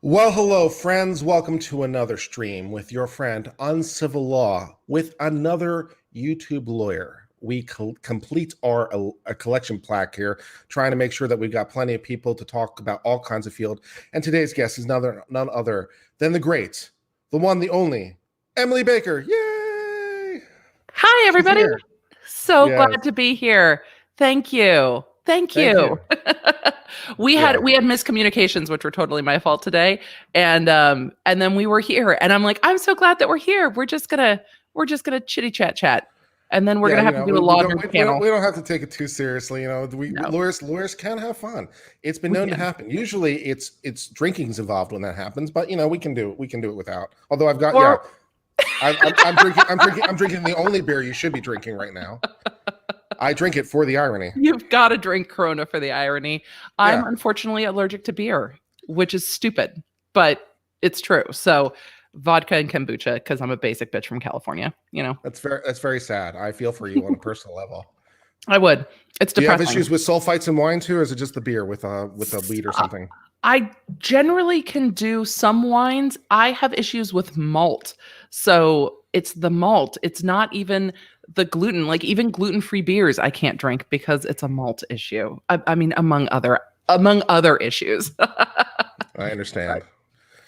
Well, hello, friends. Welcome to another stream with your friend Uncivil Law with another YouTube lawyer. We complete our a collection plaque here, trying to make sure that we've got plenty of people to talk about all kinds of field. And today's guest is none other than the great, the one, the only, Emily Baker. Yay! Hi, everybody. So Yes. glad to be here. Thank you. Thank you. We had miscommunications, which were totally my fault today. And then we were here, and I'm like, I'm so glad that we're here. We're just gonna chitty chat. And then we're gonna have to do a longer panel. We don't have to take it too seriously, lawyers can have fun. It's been known to happen. Usually it's drinking's involved when that happens, but we can do it without. Although I've got I'm drinking the only beer you should be drinking right now. I drink it for the irony. You've got to drink Corona for the irony. I'm unfortunately allergic to beer, which is stupid, but it's true. So vodka and kombucha, because I'm a basic bitch from California. That's very sad. I feel for you on a personal level. I would. It's depressing. Do you have issues with sulfites in wine too, or is it just the beer with a weed or something? I generally can do some wines. I have issues with malt. So it's the malt. It's not even the gluten. Like even gluten-free beers I can't drink because it's a malt issue. I mean, among other issues. I understand.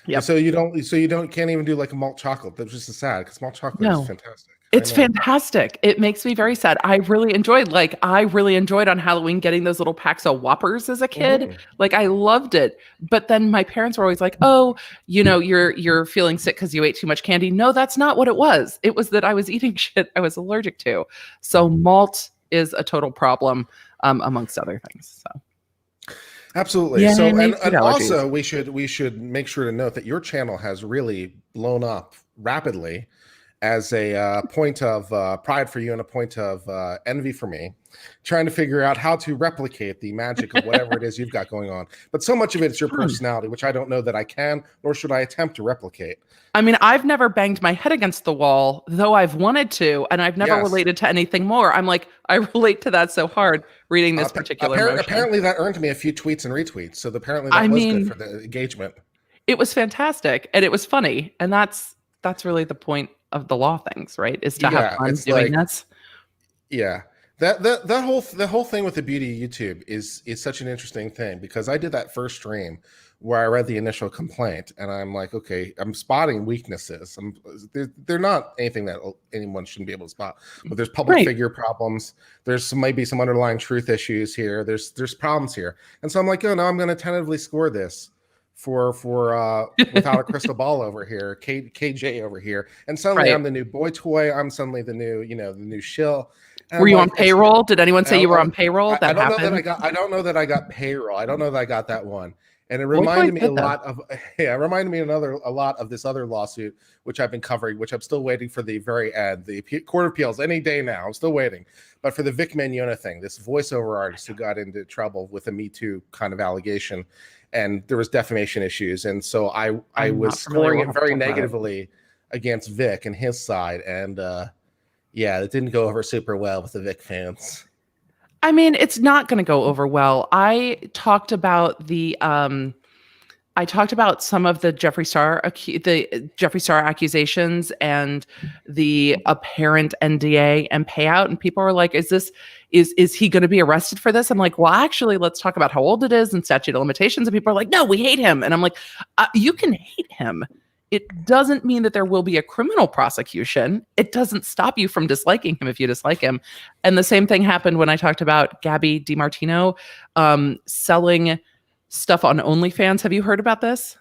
Yeah. So you can't even do like a malt chocolate. That's just sad because malt chocolate is fantastic. It's fantastic. It makes me very sad. I really enjoyed on Halloween getting those little packs of Whoppers as a kid. Like I loved it. But then my parents were always like, "Oh, you're feeling sick because you ate too much candy." No, that's not what it was. It was that I was eating shit I was allergic to. So malt is a total problem, amongst other things. So. Absolutely. Yeah, so and also we should make sure to note that your channel has really blown up rapidly as a point of pride for you and a point of envy for me, trying to figure out how to replicate the magic of whatever it is you've got going on. But so much of it is your personality, which I don't know that I can, nor should I attempt to replicate. I mean, I've never banged my head against the wall, though I've wanted to, and I've never related to anything more. I'm like, I relate to that so hard reading this particular motion. Apparently that earned me a few tweets and retweets, so apparently that was good for the engagement. It was fantastic, and it was funny, and that's really the point of the law things, right? Is to have fun doing this. Yeah. The whole thing with the beauty of YouTube is such an interesting thing because I did that first stream where I read the initial complaint and I'm like, okay, I'm spotting weaknesses. They're not anything that anyone shouldn't be able to spot, but there's public figure problems. There's maybe some underlying truth issues here. There's problems here. And so I'm like, oh no, I'm going to tentatively score this for without a crystal ball over here, KJ over here, and suddenly I'm the new boy toy. I'm suddenly the new, the new shill. And were you on payroll? Did anyone say you were on payroll? I don't know that I got payroll. I don't know that I got that one. And it reminded me a lot of this other lawsuit, which I've been covering, which I'm still waiting for the very end, the Court of Appeals any day now. I'm still waiting. But for the Vic Mignogna thing, this voiceover artist who got into trouble with a Me Too kind of allegation, and there was defamation issues. And so I was scoring it very negatively against Vic and his side. And it didn't go over super well with the Vic fans. I mean, it's not going to go over well. I talked about some of the Jeffree Star accusations and the apparent NDA and payout, and people were like, "Is he going to be arrested for this?" I'm like, "Well, actually, let's talk about how old it is and statute of limitations." And people are like, "No, we hate him," and I'm like, "You can hate him. It doesn't mean that there will be a criminal prosecution. It doesn't stop you from disliking him if you dislike him." And the same thing happened when I talked about Gabby DiMartino selling stuff on OnlyFans. Have you heard about this?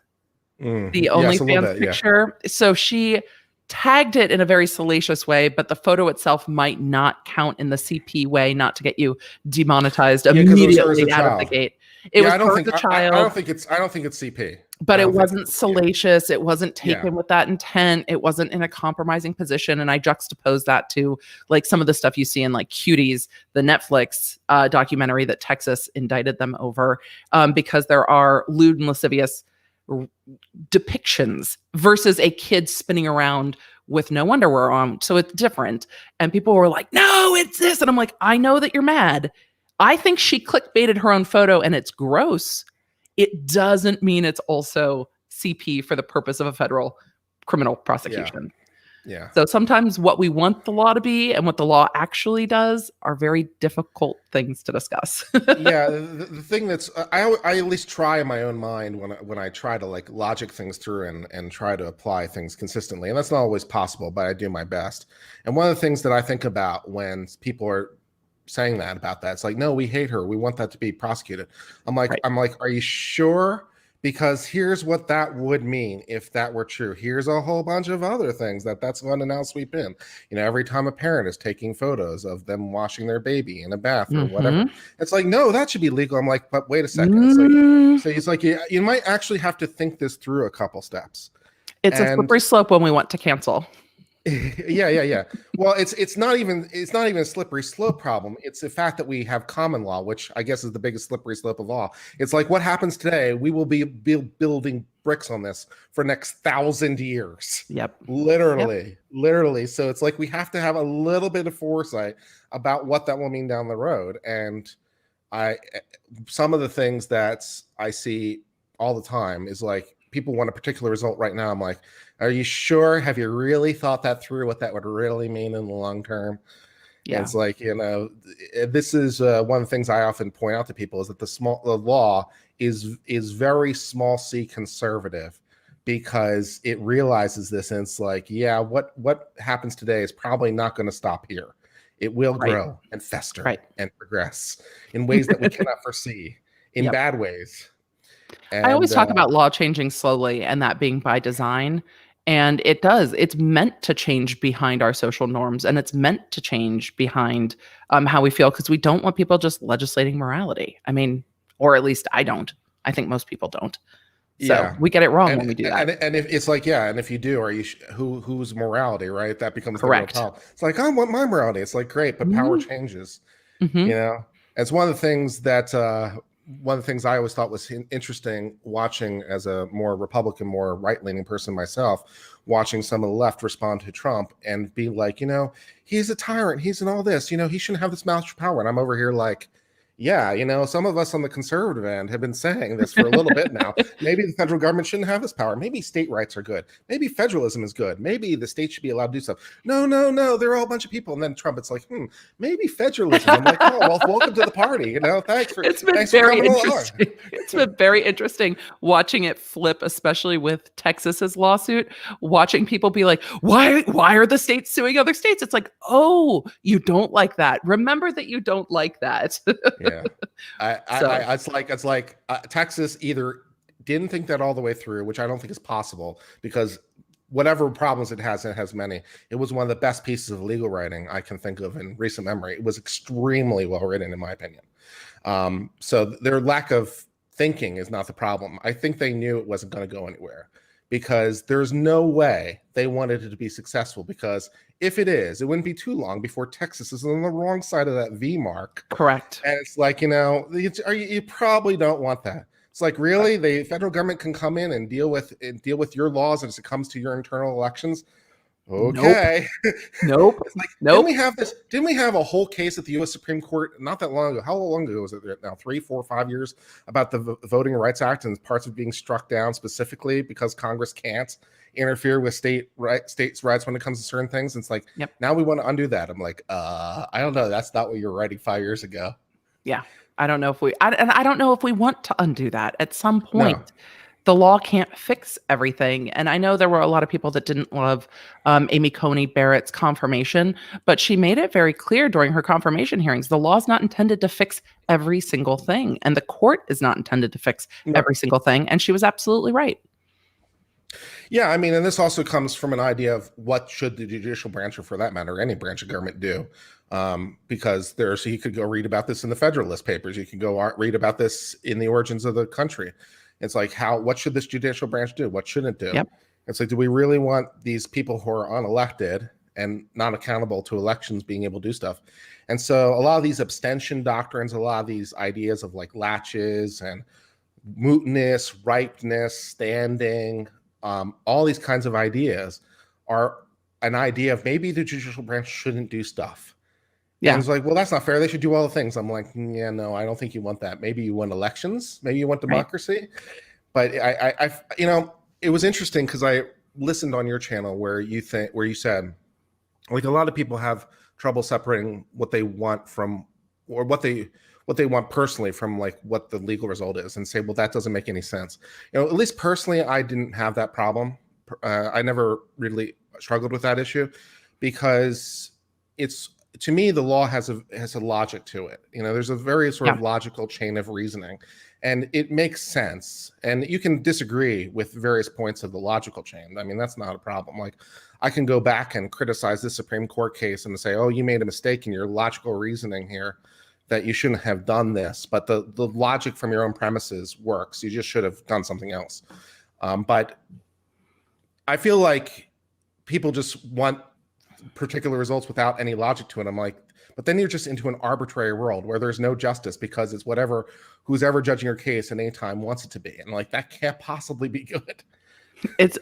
The OnlyFans picture. Yeah. So she tagged it in a very salacious way, but the photo itself might not count in the CP way, not to get you demonetized immediately out of the gate. It was her as a child. I don't think it's CP. But it wasn't salacious. It wasn't taken with that intent. It wasn't in a compromising position. And I juxtapose that to like some of the stuff you see in like Cuties, the Netflix documentary that Texas indicted them over, because there are lewd and lascivious depictions versus a kid spinning around with no underwear on. So it's different. And people were like, "No, it's this." And I'm like, I know that you're mad. I think she clickbaited her own photo and it's gross. It doesn't mean it's also CP for the purpose of a federal criminal prosecution. Yeah. So sometimes what we want the law to be and what the law actually does are very difficult things to discuss. Yeah, the thing that's I at least try in my own mind when I try to like logic things through and try to apply things consistently, and that's not always possible, but I do my best. And one of the things that I think about when people are saying that about that, it's like, no, we hate her, we want that to be prosecuted. I'm like, are you sure? Because here's what that would mean if that were true. Here's a whole bunch of other things that's going to now sweep in. Every time a parent is taking photos of them washing their baby in a bath or whatever, it's like, no, that should be legal. I'm like, but wait a second. It's like you might actually have to think this through a couple steps. It's a slippery slope when we want to cancel. Yeah. Well, it's not even a slippery slope problem. It's the fact that we have common law, which I guess is the biggest slippery slope of all. It's like what happens today, we will be building bricks on this for next 1,000 years. Yep. Literally. So it's like we have to have a little bit of foresight about what that will mean down the road. And some of the things that I see all the time is like people want a particular result right now. I'm like, are you sure? Have you really thought that through, what that would really mean in the long term? Yeah. And it's like, this is one of the things I often point out to people is that the law is very small c conservative, because it realizes this, and it's like, yeah, what happens today is probably not going to stop here. It will grow and fester and progress in ways that we cannot foresee, in bad ways. And, I always talk about law changing slowly and that being by design. And it does. It's meant to change behind our social norms, and it's meant to change behind how we feel, because we don't want people just legislating morality. I mean, or at least I don't. I think most people don't. So we get it wrong when we do that. And if it's like, and if you do, are you whose morality, right? That becomes correct. The real problem. It's like, I want my morality. It's like, great, but power changes. It's one of the things that one of the things I always thought was interesting, watching as a more Republican, more right-leaning person myself, watching some of the left respond to Trump and be like, he's a tyrant, he's in all this, he shouldn't have this much power. And I'm over here like, yeah, some of us on the conservative end have been saying this for a little bit now. Maybe the federal government shouldn't have this power. Maybe state rights are good. Maybe federalism is good. Maybe the state should be allowed to do stuff. No, they're all a bunch of people. And then Trump, it's like, maybe federalism. I'm like, oh, well, welcome to the party. Thanks for coming along. It's been very interesting watching it flip, especially with Texas's lawsuit, watching people be like, why are the states suing other states? It's like, oh, you don't like that. Remember that you don't like that. Yeah, it's like Texas either didn't think that all the way through, which I don't think is possible, because whatever problems it has many. It was one of the best pieces of legal writing I can think of in recent memory. It was extremely well written, in my opinion. So their lack of thinking is not the problem. I think they knew it wasn't going to go anywhere, because there's no way they wanted it to be successful, because if it is, it wouldn't be too long before Texas is on the wrong side of that V mark. Correct. And it's like, you probably don't want that. It's like, really, the federal government can come in and deal with your laws as it comes to your internal elections. Okay. Nope. Like, didn't we have a whole case at the U.S. Supreme Court not that long ago? How long ago was it now? 3, 4, 5 years, about the Voting Rights Act and parts of being struck down specifically because Congress can't interfere with states' rights when it comes to certain things. It's like, now we want to undo that. I'm like, I don't know. That's not what you were writing 5 years ago. Yeah. I don't know if I don't know if we want to undo that at some point. No. The law can't fix everything. And I know there were a lot of people that didn't love Amy Coney Barrett's confirmation, but she made it very clear during her confirmation hearings, the law is not intended to fix every single thing. And the court is not intended to fix every single thing. And she was absolutely right. Yeah, I mean, and this also comes from an idea of what should the judicial branch, or for that matter, any branch of government do? Because you could go read about this in the Federalist Papers. You can go read about this in the Origins of the Country. It's like, what should this judicial branch do? What shouldn't it do? Yep. It's like, do we really want these people who are unelected and not accountable to elections being able to do stuff? And so a lot of these abstention doctrines, a lot of these ideas of like latches and mootness, ripeness, standing, all these kinds of ideas are an idea of maybe the judicial branch shouldn't do stuff. Yeah. And it's like, well, that's not fair. They should do all the things. I'm like, yeah, no, I don't think you want that. Maybe you want elections. Maybe you want democracy. Right. But I it was interesting because I listened on your channel where you said, like, a lot of people have trouble separating what they want from, or what they want personally from, like, what the legal result is, and say, well, that doesn't make any sense. At least personally, I didn't have that problem. I never really struggled with that issue, because to me, the law has a logic to it. There's a very sort of logical chain of reasoning, and it makes sense. And you can disagree with various points of the logical chain. I mean, that's not a problem. Like, I can go back and criticize this Supreme Court case and say, oh, you made a mistake in your logical reasoning here, that you shouldn't have done this. But the logic from your own premises works. You just should have done something else. But I feel like people just want particular results without any logic to it. I'm like, but then you're just into an arbitrary world where there's no justice, because it's whatever who's ever judging your case at any time wants it to be. And, like, that can't possibly be good. It's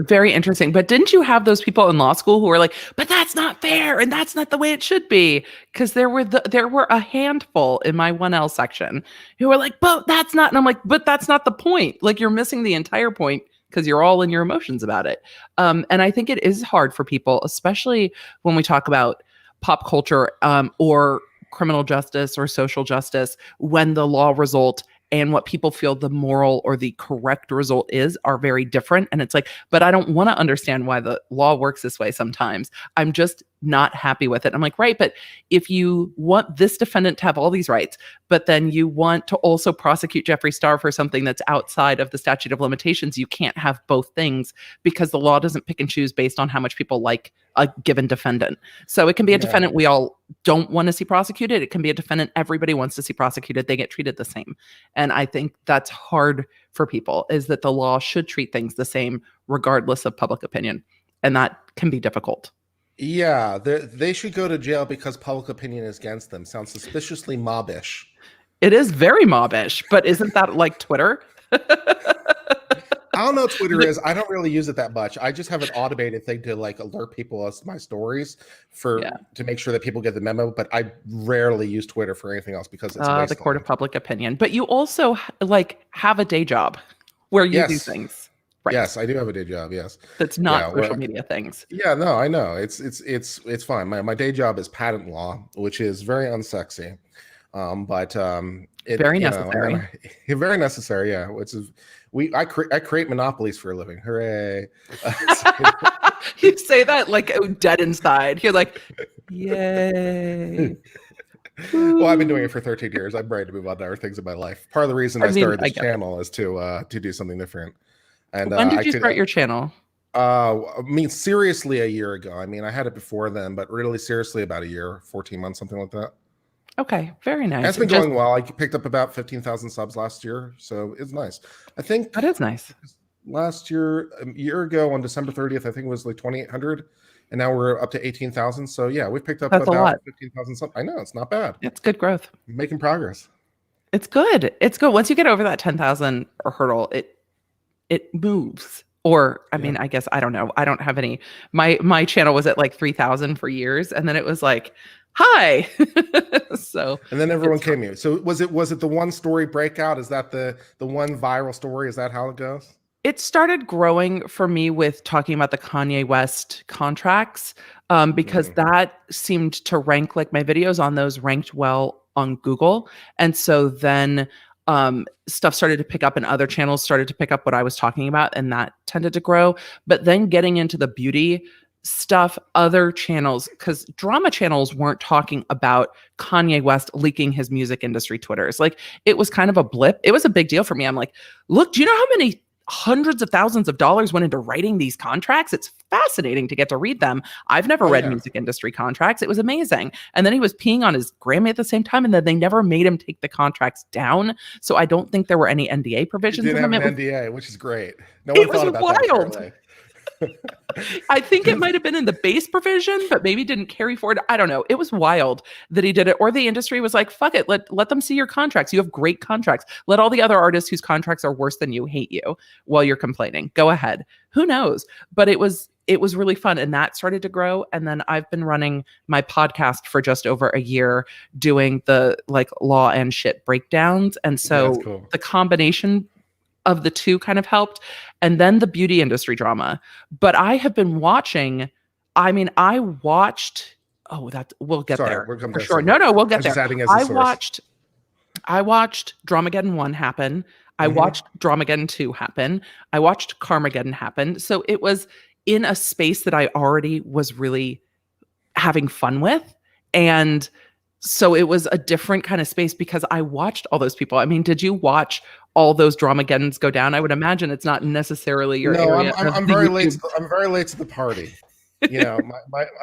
very interesting. But didn't you have those people in law school who were like, but that's not fair, and that's not the way it should be? Because there were a handful in my 1L section who were like, but that's not. And I'm like, but that's not the point. Like, you're missing the entire point, because you're all in your emotions about it. And I think it is hard for people, especially when we talk about pop culture or criminal justice or social justice, when the law result and what people feel the moral or the correct result are very different. And it's like, but I don't want to understand why the law works this way sometimes. I'm just not happy with it. I'm like, right, but if you want this defendant to have all these rights, but then you want to also prosecute Jeffree Star for something that's outside of the statute of limitations, you can't have both things, because the law doesn't pick and choose based on how much people like a given defendant. So it can be a defendant we all don't want to see prosecuted. It can be a defendant everybody wants to see prosecuted. They get treated the same. And I think that's hard for people, is that the law should treat things the same regardless of public opinion. And that can be difficult. Yeah, they should go to jail because public opinion is against them. Sounds suspiciously mobbish. It is very mobbish, but isn't that like Twitter? I don't know what Twitter is. I don't really use it that much. I just have an automated thing to, like, alert people as my stories to make sure that people get the memo. But I rarely use Twitter for anything else, because it's the court of public opinion. But you also, like, have a day job where you do things. Right. Yes, I do have a day job. Yes, that's not social media things. Yeah, no, I know. It's fine. My day job is patent law, which is very unsexy, but very necessary. Very necessary. Yeah, which is I create monopolies for a living. Hooray! You say that like dead inside. You're like, yay. Well, I've been doing it for 13 years. I'm ready to move on to other things in my life. Part of the reason I started this channel is to do something different. And when did you start your channel? I mean, seriously, a year ago. I mean, I had it before then, but really seriously about a year, 14 months, something like that. Okay, very nice. And it's been going well. I picked up about 15,000 subs last year, so it's nice. I think that is nice. Last year, a year ago on December 30th, I think it was like 2,800, and now we're up to 18,000. So yeah, we've picked up about 15,000 subs. I know, it's not bad. It's good growth. Making progress. It's good. It's good. Once you get over that 10,000 hurdle, it moves. Or, I mean, I guess, I don't know. I don't have any, my channel was at like 3,000 for years. And then it was like, hi. So, and then everyone came here. So was it the one story breakout? Is that the one viral story? Is that how it goes? It started growing for me with talking about the Kanye West contracts, because that seemed to rank, like my videos on those ranked well on Google. And so then stuff started to pick up, and other channels started to pick up what I was talking about, and that tended to grow. But then getting into the beauty stuff, other channels, because drama channels weren't talking about Kanye West leaking his music industry Twitters. Like, it was kind of a blip. It was a big deal for me. I'm like, look, do you know how many hundreds of thousands of dollars went into writing these contracts? It's fascinating to get to read them. I've never read music industry contracts. It was amazing. And then he was peeing on his Grammy at the same time, and then they never made him take the contracts down. So I don't think there were any NDA provisions. He didn't have an NDA, which is great. No one thought about that. Wild. I think it might have been in the base provision, but maybe didn't carry forward. I don't know. It was wild that he did it. Or the industry was like, fuck it. Let them see your contracts. You have great contracts. Let all the other artists whose contracts are worse than you hate you while you're complaining. Go ahead. Who knows? But it was really fun. And that started to grow. And then I've been running my podcast for just over a year, doing the like law and shit breakdowns. And so the combination of the two kind of helped, and then the beauty industry drama. But I have been watching. I mean, I watched. Oh, that we'll get Sorry, there we're coming for to sure. that. No, we'll I get was there. just adding as a source. I watched Dramageddon 1 happen. I watched Dramageddon 2 happen. I watched Carmageddon happen. So it was in a space that I already was really having fun with. And so it was a different kind of space because I watched all those people. I mean, did you watch all those Dramageddons go down? I would imagine it's not necessarily your area. I'm very late. I'm very late to the party. You know,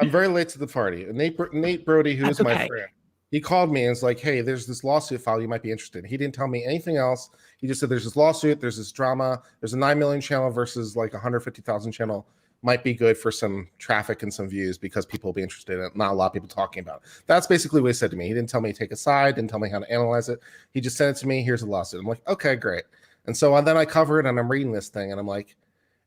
I'm very late to the party. And Nate Brody, who is my friend, he called me and was like, "Hey, there's this lawsuit file. You might be interested." He didn't tell me anything else. He just said, "There's this lawsuit. There's this drama. There's a 9 million channel versus like 150,000 channel. Might be good for some traffic and some views because people will be interested in it. Not a lot of people talking about it." That's basically what he said to me. He didn't tell me to take a side. Didn't tell me how to analyze it. He just sent it to me. Here's a lawsuit. I'm like, okay, great. And so then I cover it and I'm reading this thing and I'm like,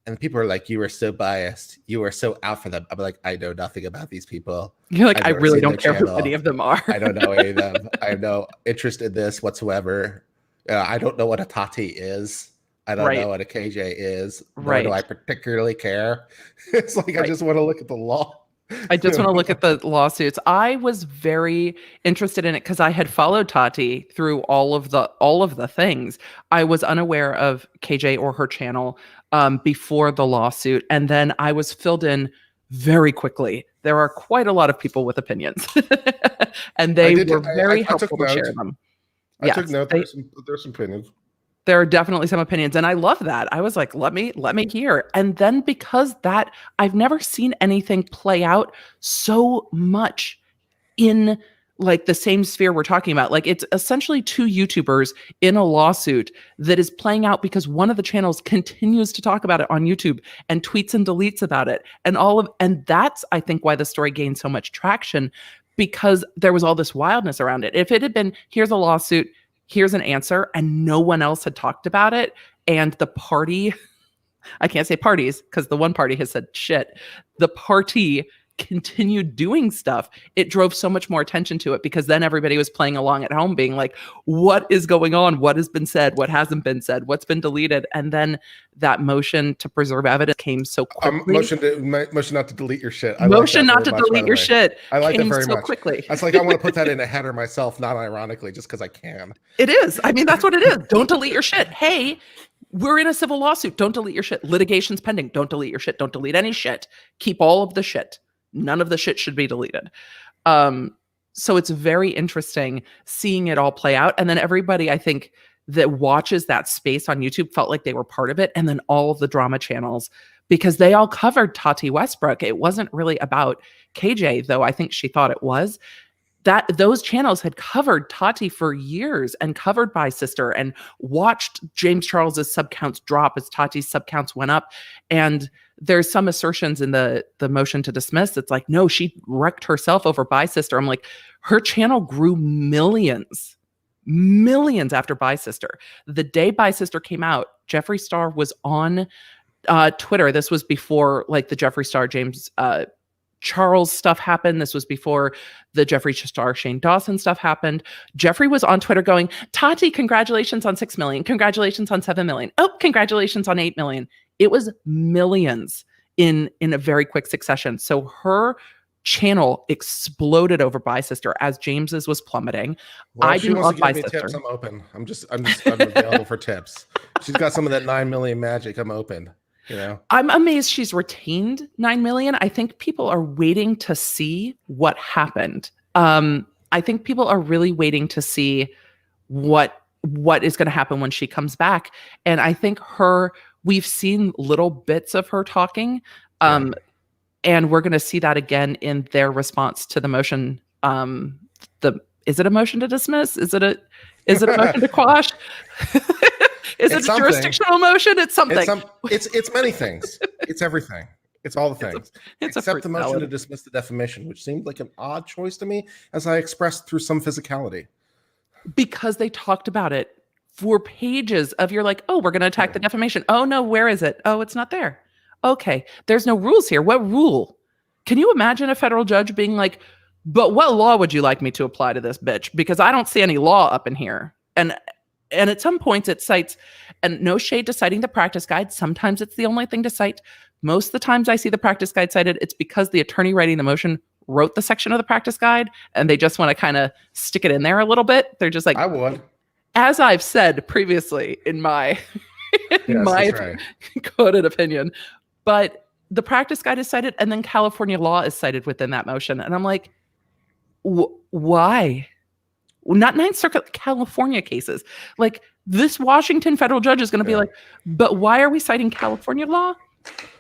and people are like, "You are so biased. You are so out for them." I'm like, "I know nothing about these people." You're like, I really don't care who any of them are. I don't know any of them. I have no interest in this whatsoever. I don't know what a Tati is. I don't know what a KJ is. Nor do I particularly care. It's like, I just want to look at the law. I just want to look at the lawsuits. I was very interested in it because I had followed Tati through all of the things. I was unaware of KJ or her channel before the lawsuit, and then I was filled in very quickly. There are quite a lot of people with opinions, and they were very helpful to share them. I took note. There's some opinions. There are definitely some opinions, and I love that. I was like, let me hear. And then because that, I've never seen anything play out so much in like the same sphere we're talking about. Like, it's essentially two YouTubers in a lawsuit that is playing out because one of the channels continues to talk about it on YouTube and tweets and deletes about it. And that's, I think, why the story gained so much traction, because there was all this wildness around it. If it had been, here's a lawsuit, here's an answer, and no one else had talked about it, and the party, I can't say parties because the one party has said shit, the party continued doing stuff, it drove so much more attention to it, because then everybody was playing along at home being like, what is going on? What has been said? What hasn't been said? What's been deleted? And then that motion to preserve evidence came so quickly. Motion not to delete your shit. Motion not to delete your shit. I like that very much. Quickly. That's like, I want to put that in a header myself, not ironically, just because I can. It is. I mean, that's what it is. Don't delete your shit. Hey, we're in a civil lawsuit. Don't delete your shit. Litigation's pending. Don't delete your shit. Don't delete any shit. Keep all of the shit. None of the shit should be deleted. So it's very interesting seeing it all play out. And then everybody, I think, that watches that space on YouTube felt like they were part of it. And then all of the drama channels, because they all covered Tati Westbrook. It wasn't really about KJ, though I think she thought it was. That those channels had covered Tati for years and covered By Sister and watched James Charles's subcounts drop as Tati's subcounts went up. And there's some assertions in the motion to dismiss. It's like, no, she wrecked herself over By Sister. I'm like, her channel grew millions after By Sister. The day By Sister came out, Jeffree Star was on Twitter. This was before like the Jeffree Star James Charles stuff happened. This was before the Jeffree Star Shane Dawson stuff happened. Jeffree was on Twitter going, Tati, congratulations on 6 million. Congratulations on 7 million. Oh, congratulations on 8 million. It was millions in a very quick succession. So her channel exploded over By Sister as James's was plummeting. Well, I didn't love By Sister. Tips, I'm open. I'm available for tips. She's got some of that 9 million magic. I'm open. You know, I'm amazed she's retained 9 million. I think people are waiting to see what happened. I think people are really waiting to see what is going to happen when she comes back. And I think we've seen little bits of her talking. And we're going to see that again in their response to the motion. Is it a motion to dismiss? Is it a motion to quash? Is it a jurisdictional motion? It's something. It's many things. It's everything. It's all the things. Except the motion salad. to dismiss the defamation, which seemed like an odd choice to me, as I expressed through some physicality. Because they talked about it for pages of, you're like, oh, we're going to attack the defamation. Oh, no, where is it? Oh, it's not there. Okay, there's no rules here. What rule? Can you imagine a federal judge being like, but what law would you like me to apply to this bitch? Because I don't see any law up in here. And and at some points it cites, and no shade to citing the practice guide. Sometimes it's the only thing to cite. Most of the times I see the practice guide cited, it's because the attorney writing the motion wrote the section of the practice guide and they just want to kind of stick it in there a little bit. They're just like, I would. as I've said previously in my Right. quoted opinion, but the practice guide is cited and then California law is cited within that motion. And I'm like, why? Not Ninth Circuit, California cases. Like this Washington federal judge is going to be like, but why are we citing California law?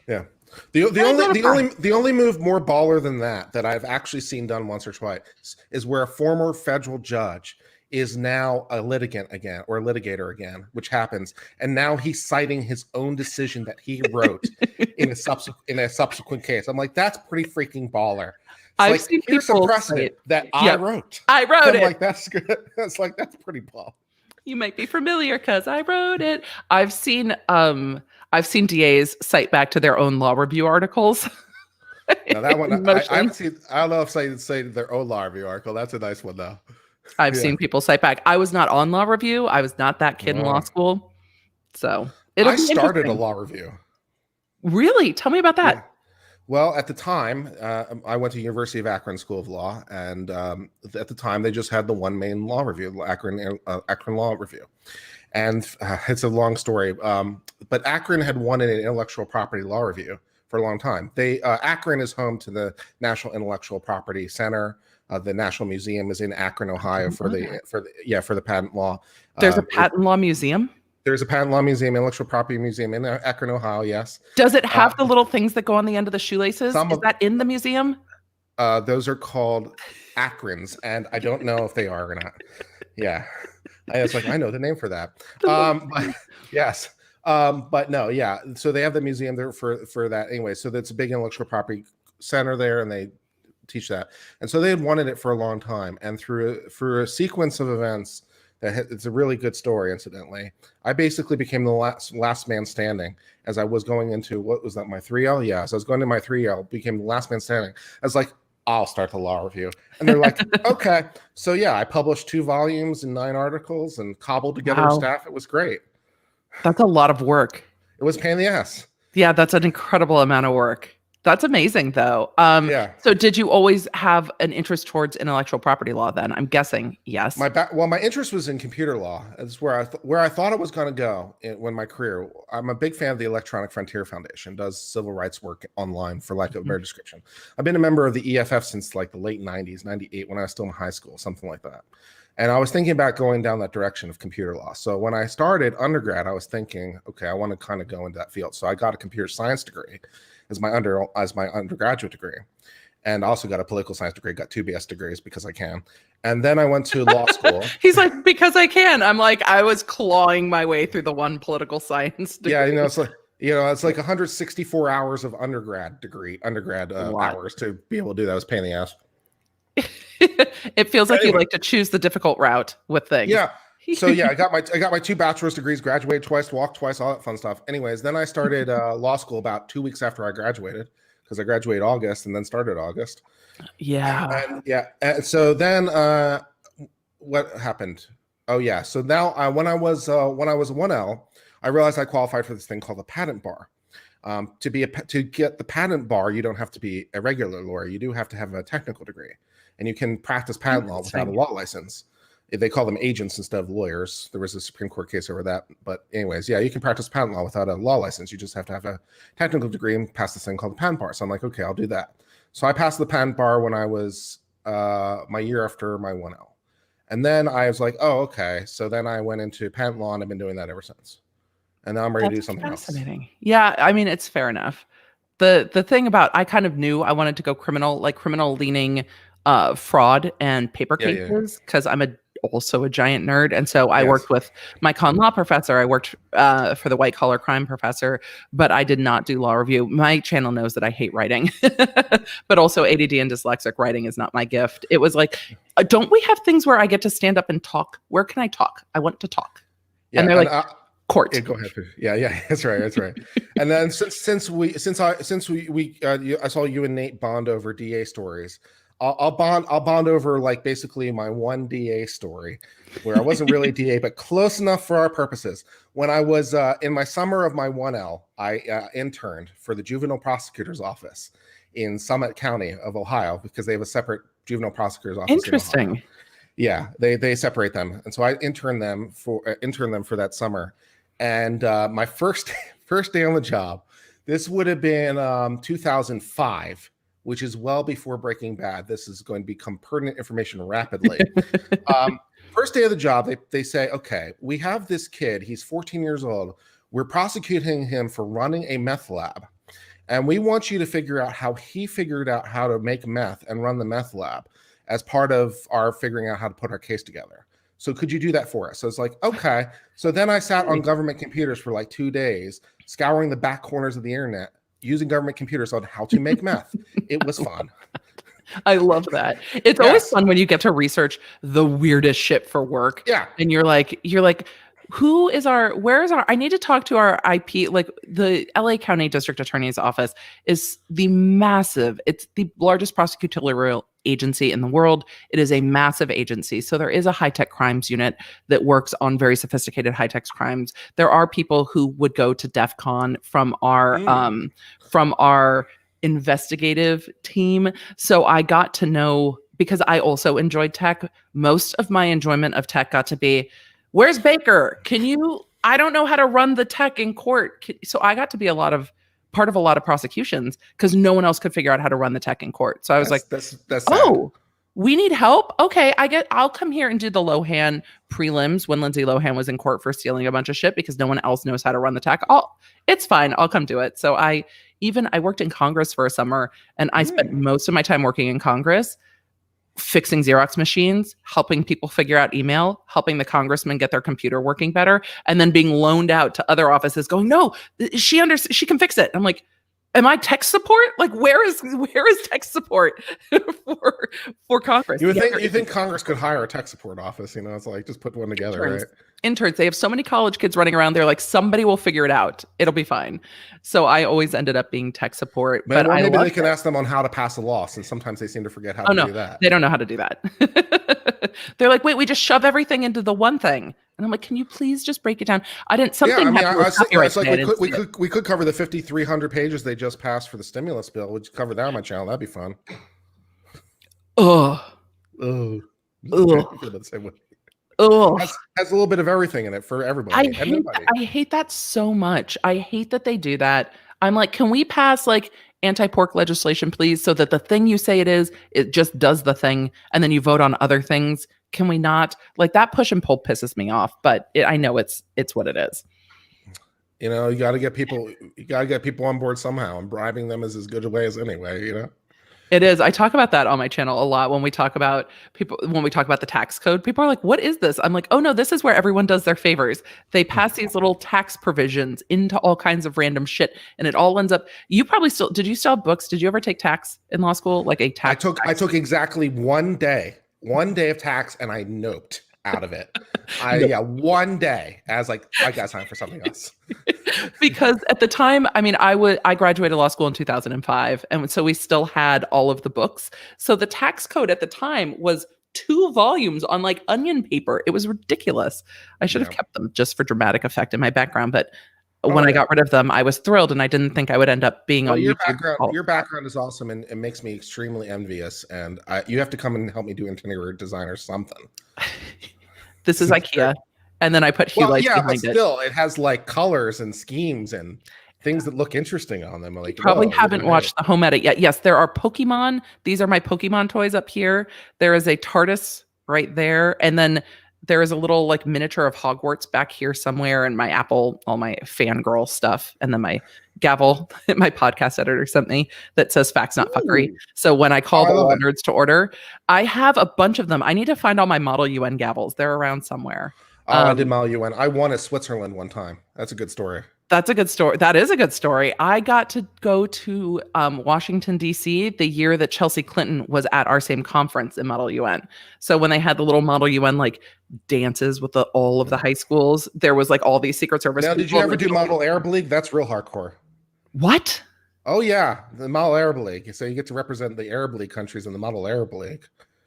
Yeah. The only move more baller than that I've actually seen done once or twice is where a former federal judge is now a litigant again or a litigator again, which happens, and now he's citing his own decision that he wrote in a subsequent case. I'm like, that's pretty freaking baller. I've like, seen here's some people precedent that I wrote. I wrote it. Like, that's good. That's like, that's pretty ball. You might be familiar because I wrote it. I've seen DAs cite back to their own law review articles. Now that one, I haven't seen. I don't know if say their own law review article. That's a nice one though. I've seen people cite back. I was not on law review. I was not that kid in law school. So I started a law review. Really? Tell me about that. Yeah. Well, at the time, I went to University of Akron School of Law, and at the time they just had the one main law review, Akron Law Review, and it's a long story. But Akron had won an intellectual property law review for a long time. Akron is home to the National Intellectual Property Center. The National Museum is in Akron, Ohio, for the patent law. There's a patent law museum. There's a patent law museum, intellectual property museum in Akron, Ohio. Yes. Does it have the little things that go on the end of the shoelaces? Is that in the museum? Those are called Akrons, and I don't know if they are or not. Yeah, I was like, I know the name for that. But, yes, but no, yeah. So they have the museum there for that anyway. So that's a big intellectual property center there, and they teach that. And so they had wanted it for a long time, and through a sequence of events. It's a really good story, incidentally. I basically became the last man standing as I was going into, what was that, my 3L? Yeah, so I was going to my 3L, became the last man standing. I was like, I'll start the law review. And they're like, okay. So yeah, I published 2 volumes and 9 articles and cobbled together a staff. It was great. That's a lot of work. It was a pain in the ass. Yeah, that's an incredible amount of work. That's amazing, though. So did you always have an interest towards intellectual property law then? I'm guessing yes. My interest was in computer law. That's where I thought it was going to go when my career. I'm a big fan of the Electronic Frontier Foundation. Does civil rights work online, for lack of a better description. I've been a member of the EFF since like the late 90s, 98, when I was still in high school, something like that. And I was thinking about going down that direction of computer law. So when I started undergrad, I was thinking, okay, I want to kind of go into that field. So I got a computer science degree as my undergraduate degree, and also got a political science degree. Got 2 BS degrees because I can, and then I went to law school. He's like, because I can. I'm like, I was clawing my way through the one political science degree. Yeah, it's like 164 hours of undergrad hours to be able to do that. It was a pain in the ass. It feels like you like to choose the difficult route with things. Yeah. So yeah, I got my 2 bachelor's degrees, graduated twice, walked twice, all that fun stuff. Anyways, then I started law school about 2 weeks after I graduated, because I graduated August and then started August. Yeah. And so then what happened? Oh yeah. So now when I was a 1L, I realized I qualified for this thing called the patent bar. To get the patent bar, you don't have to be a regular lawyer. You do have to have a technical degree, and you can practice patent law without a law license. They call them agents instead of lawyers. There was a Supreme Court case over that. But anyways, yeah, you can practice patent law without a law license. You just have to have a technical degree and pass this thing called the patent bar. So I'm like, okay, I'll do that. So I passed the patent bar when I was my year after my 1L. And then I was like, oh, okay. So then I went into patent law, and I've been doing that ever since. And now I'm ready to do something else. Yeah, I mean, it's fair enough. The thing about, I kind of knew I wanted to go criminal leaning fraud and paper cases, because I'm also a giant nerd. And so I worked with my con law professor. I worked for the white collar crime professor, but I did not do law review. My channel knows that I hate writing, but also ADD and dyslexic writing is not my gift. It was like, don't we have things where I get to stand up and talk? Where can I talk? I want to talk. Yeah, and they're like, court. Yeah, go ahead. Yeah, that's right. And then since I saw you and Nate bond over DA stories, I'll bond over like basically my one DA story, where I wasn't really DA, but close enough for our purposes. When I was in my summer of my 1L, I interned for the juvenile prosecutor's office in Summit County of Ohio, because they have a separate juvenile prosecutor's office. Interesting. Yeah, they separate them, and so I interned them for that summer. And my first day on the job, this would have been 2005, which is well before Breaking Bad. This is going to become pertinent information rapidly. First day of the job, they say, okay, we have this kid. He's 14 years old. We're prosecuting him for running a meth lab. And we want you to figure out how he figured out how to make meth and run the meth lab as part of our figuring out how to put our case together. So could you do that for us? So it's like, okay. So then I sat on government computers for like 2 days, scouring the back corners of the internet, using government computers on how to make meth. It was fun. I love that. It's always fun when you get to research the weirdest shit for work. Yeah. And you're like, I need to talk to our IP, like the LA County District Attorney's Office it's the largest prosecutorial agency in the world. It is a massive agency. So there is a high-tech crimes unit that works on very sophisticated high-tech crimes. There are people who would go to DEF CON from our investigative team. So I got to know, because I also enjoyed tech, most of my enjoyment of tech got to be, where's Baker? I don't know how to run the tech in court. So I got to be part of a lot of prosecutions because no one else could figure out how to run the tech in court. So I was that's oh, we need help. Okay, I'll come here and do the Lohan prelims when Lindsay Lohan was in court for stealing a bunch of shit because no one else knows how to run the tech. It's fine. I'll come do it. So I worked in Congress for a summer, and I spent most of my time working in Congress fixing Xerox machines, helping people figure out email, helping the congressman get their computer working better, and then being loaned out to other offices going, no, she can fix it. I'm like, am I tech support? Like, where is tech support for Congress? You think Congress could hire a tech support office? It's like, just put one together, Interns. They have so many college kids running around. They're like, somebody will figure it out. It'll be fine. So I always ended up being tech support. But maybe they can ask them on how to pass a law, since sometimes they seem to forget how to do that. They don't know how to do that. They're like, wait, we just shove everything into the one thing. And I'm like, can you please just break it down? We could cover the 5,300 pages they just passed for the stimulus bill. We'd cover that on my channel. That'd be fun. Oh. Oh, has a little bit of everything in it for everybody. I hate that so much. I hate that they do that. I'm like, can we pass like anti-pork legislation, please, so that the thing you say it just does the thing, and then you vote on other things? Can we not? Like, that push and pull pisses me off, but I know it's what it is. You got to get people on board somehow, and bribing them is as good a way as any way. It is. I talk about that on my channel a lot when we talk about the tax code. People are like, what is this? I'm like, oh no, this is where everyone does their favors. They pass these little tax provisions into all kinds of random shit, and it all ends up, did you still have books? Did you ever take tax in law school? Like a tax? I took exactly one day of tax, and I noped out of it. One day. I was like, I got time for something else. Because at the time, I graduated law school in 2005, and so we still had all of the books. So the tax code at the time was 2 volumes on like onion paper. It was ridiculous. I should have kept them just for dramatic effect in my background, but when I got rid of them, I was thrilled, and I didn't think I would end up being on YouTube. Your background is awesome, and it makes me extremely envious. And you have to come and help me do interior design or something. This is IKEA, and then I put Hue lights behind it. Still, it has like colors and schemes and things that look interesting on them. Like, you probably haven't watched the home edit yet. Yes, there are Pokemon. These are my Pokemon toys up here. There is a TARDIS right there, and then there is a little like miniature of Hogwarts back here somewhere, and my Apple, all my fangirl stuff, and then my gavel, my podcast editor sent me that says facts, not fuckery. So when I call the law nerds to order, I have a bunch of them. I need to find all my Model UN gavels. They're around somewhere. I did Model UN. I won at Switzerland one time. That's a good story. That's a good story. That is a good story. I got to go to Washington, D.C. the year that Chelsea Clinton was at our same conference in Model UN. So when they had the little Model UN like dances with all of the high schools, there was like all these Secret Service. Now, did you ever do Model Arab League? That's real hardcore. What? Oh yeah, the Model Arab League. So you get to represent the Arab League countries in the Model Arab League.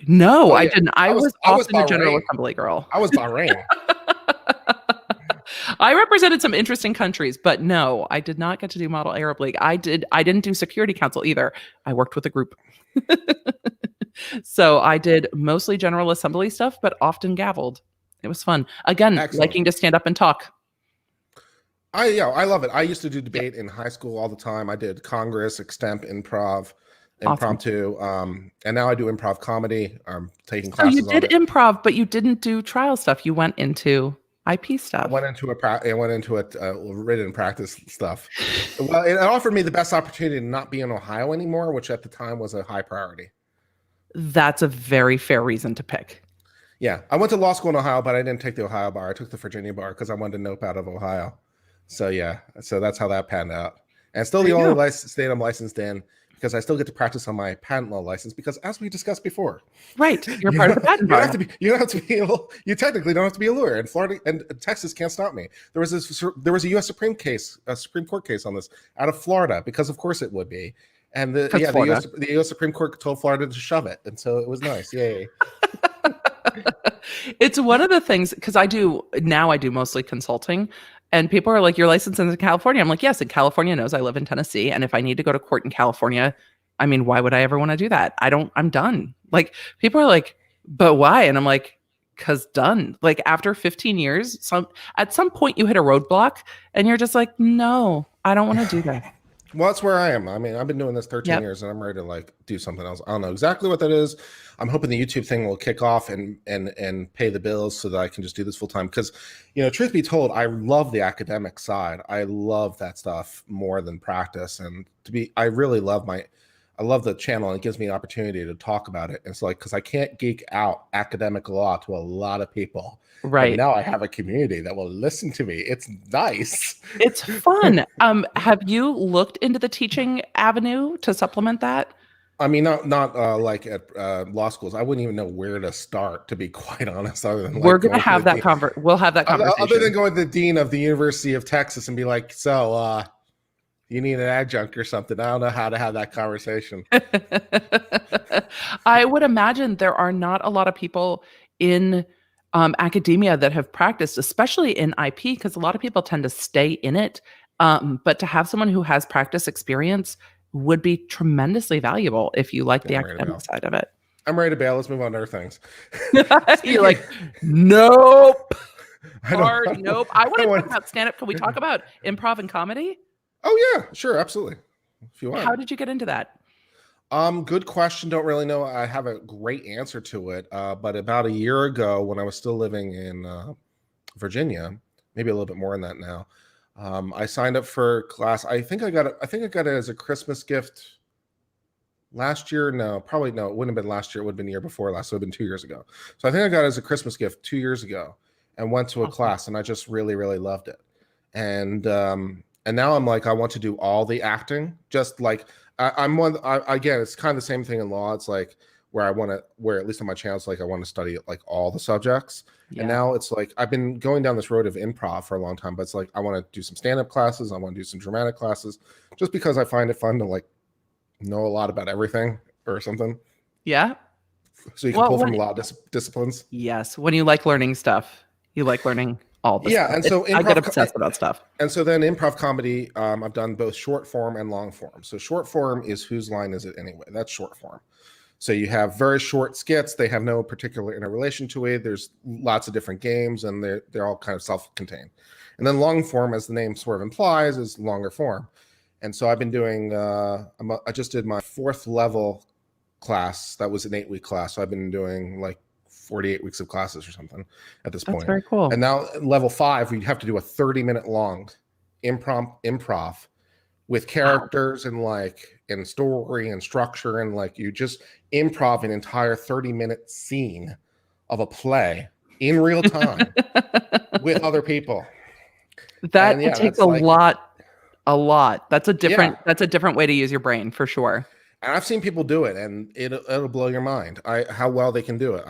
No, Oh I yeah, didn't. I was I was often a General Bahrain. Assembly girl. I was Bahrain. I represented some interesting countries, but no, I did not get to do Model Arab League. I didn't do Security Council either. I worked with a group. So I did mostly General Assembly stuff, but often gavelled. It was fun. Again, Excellent. liking to stand up and talk. I love it. I used to do Yep. debate in high school all the time. I did Congress, extemp, improv, Awesome. impromptu, and now I do improv comedy. I'm taking So you classes on did it. improv, but you didn't do trial stuff. You went into IP I stuff. went into written practice stuff. Well, it offered me the best opportunity to not be in Ohio anymore, which at the time was a high priority. That's a very fair reason to pick. Yeah, I went to law school in Ohio, but I didn't take the Ohio bar. I took the Virginia bar because I wanted to nope out of Ohio. So yeah, so that's how that panned out. And still the only state I'm licensed in, because I still get to practice on my patent law license, because as we discussed before, Right, you're part of the patent bar. You technically don't have to be a lawyer. And Florida and Texas can't stop me. There was a U.S. Supreme Court case on this out of Florida, because of course it would be. And the U.S. Supreme Court told Florida to shove it, and so it was nice. Yay! It's one of the things, because I do mostly consulting, and people are like, "You're licensed in California." I'm like, "Yes," and California knows I live in Tennessee, and if I need to go to court in California, I mean, why would I ever want to do that? I'm done. Like, people are like, "But why?" And I'm like, "'Cause done." Like, after 15 years, at some point you hit a roadblock, and you're just like, "No, I don't want to do that." Well, that's where I am. I mean, I've been doing this 13 Yep. years, and I'm ready to like do something else. I don't know exactly what that is. I'm hoping the YouTube thing will kick off and pay the bills so that I can just do this full time. Because, truth be told, I love the academic side. I love that stuff more than practice. And I really love I love the channel, and it gives me an opportunity to talk about it. And it's like, because I can't geek out academic law to a lot of people. Right. And now I have a community that will listen to me. It's nice. It's fun. Have you looked into the teaching avenue to supplement that? I mean, not like at law schools. I wouldn't even know where to start, to be quite honest. Other than We're going to have that we'll have that conversation. Other than going to the dean of the University of Texas and be like, "So, you need an adjunct or something?" I don't know how to have that conversation. I would imagine there are not a lot of people in academia that have practiced, especially in IP, because a lot of people tend to stay in it. But to have someone who has practice experience would be tremendously valuable if you like the academic side of it. I'm ready to bail. Let's move on to other things. You're like, nope. Nope. I want to talk about stand-up. Can we talk about improv and comedy? Oh yeah, sure, absolutely. If you want. How did you get into that? Good question. Don't really know. I have a great answer to it. But about a year ago, when I was still living in Virginia, maybe a little bit more than that now, I signed up for class. I think I got it as a Christmas gift last year. No, probably no. It wouldn't have been last year. It would have been the year before last. So it would have been 2 years ago. So I think I got it as a Christmas gift 2 years ago, and went to a class, and I just really, really loved it. And now I'm like, I want to do all the acting, just like. Again, it's kind of the same thing in law. It's like where at least on my channel, it's like I want to study like all the subjects. Yeah. And now it's like I've been going down this road of improv for a long time, but it's like I want to do some stand-up classes. I want to do some dramatic classes, just because I find it fun to like know a lot about everything or something. Yeah. So you can pull from a lot of disciplines. Yes. When you like learning stuff, you like learning all this stuff. And so I get obsessed about stuff. And so then improv comedy, I've done both short form and long form. So short form is whose line is it anyway? That's short form. So you have very short skits. They have no particular interrelation to it. There's lots of different games, and they're all kind of self-contained. And then long form, as the name sort of implies, is longer form. And so I've been doing. I just did my 4th level class. That was an 8-week class. So I've been doing like 48 weeks of classes or something at this point. That's very cool. And now level 5, we have to do a 30-minute long improv with characters and story and structure, and like you just improv an entire 30-minute scene of a play in real time with other people. That takes a lot. That's a different way to use your brain for sure. And I've seen people do it, and it'll blow your mind how well they can do it.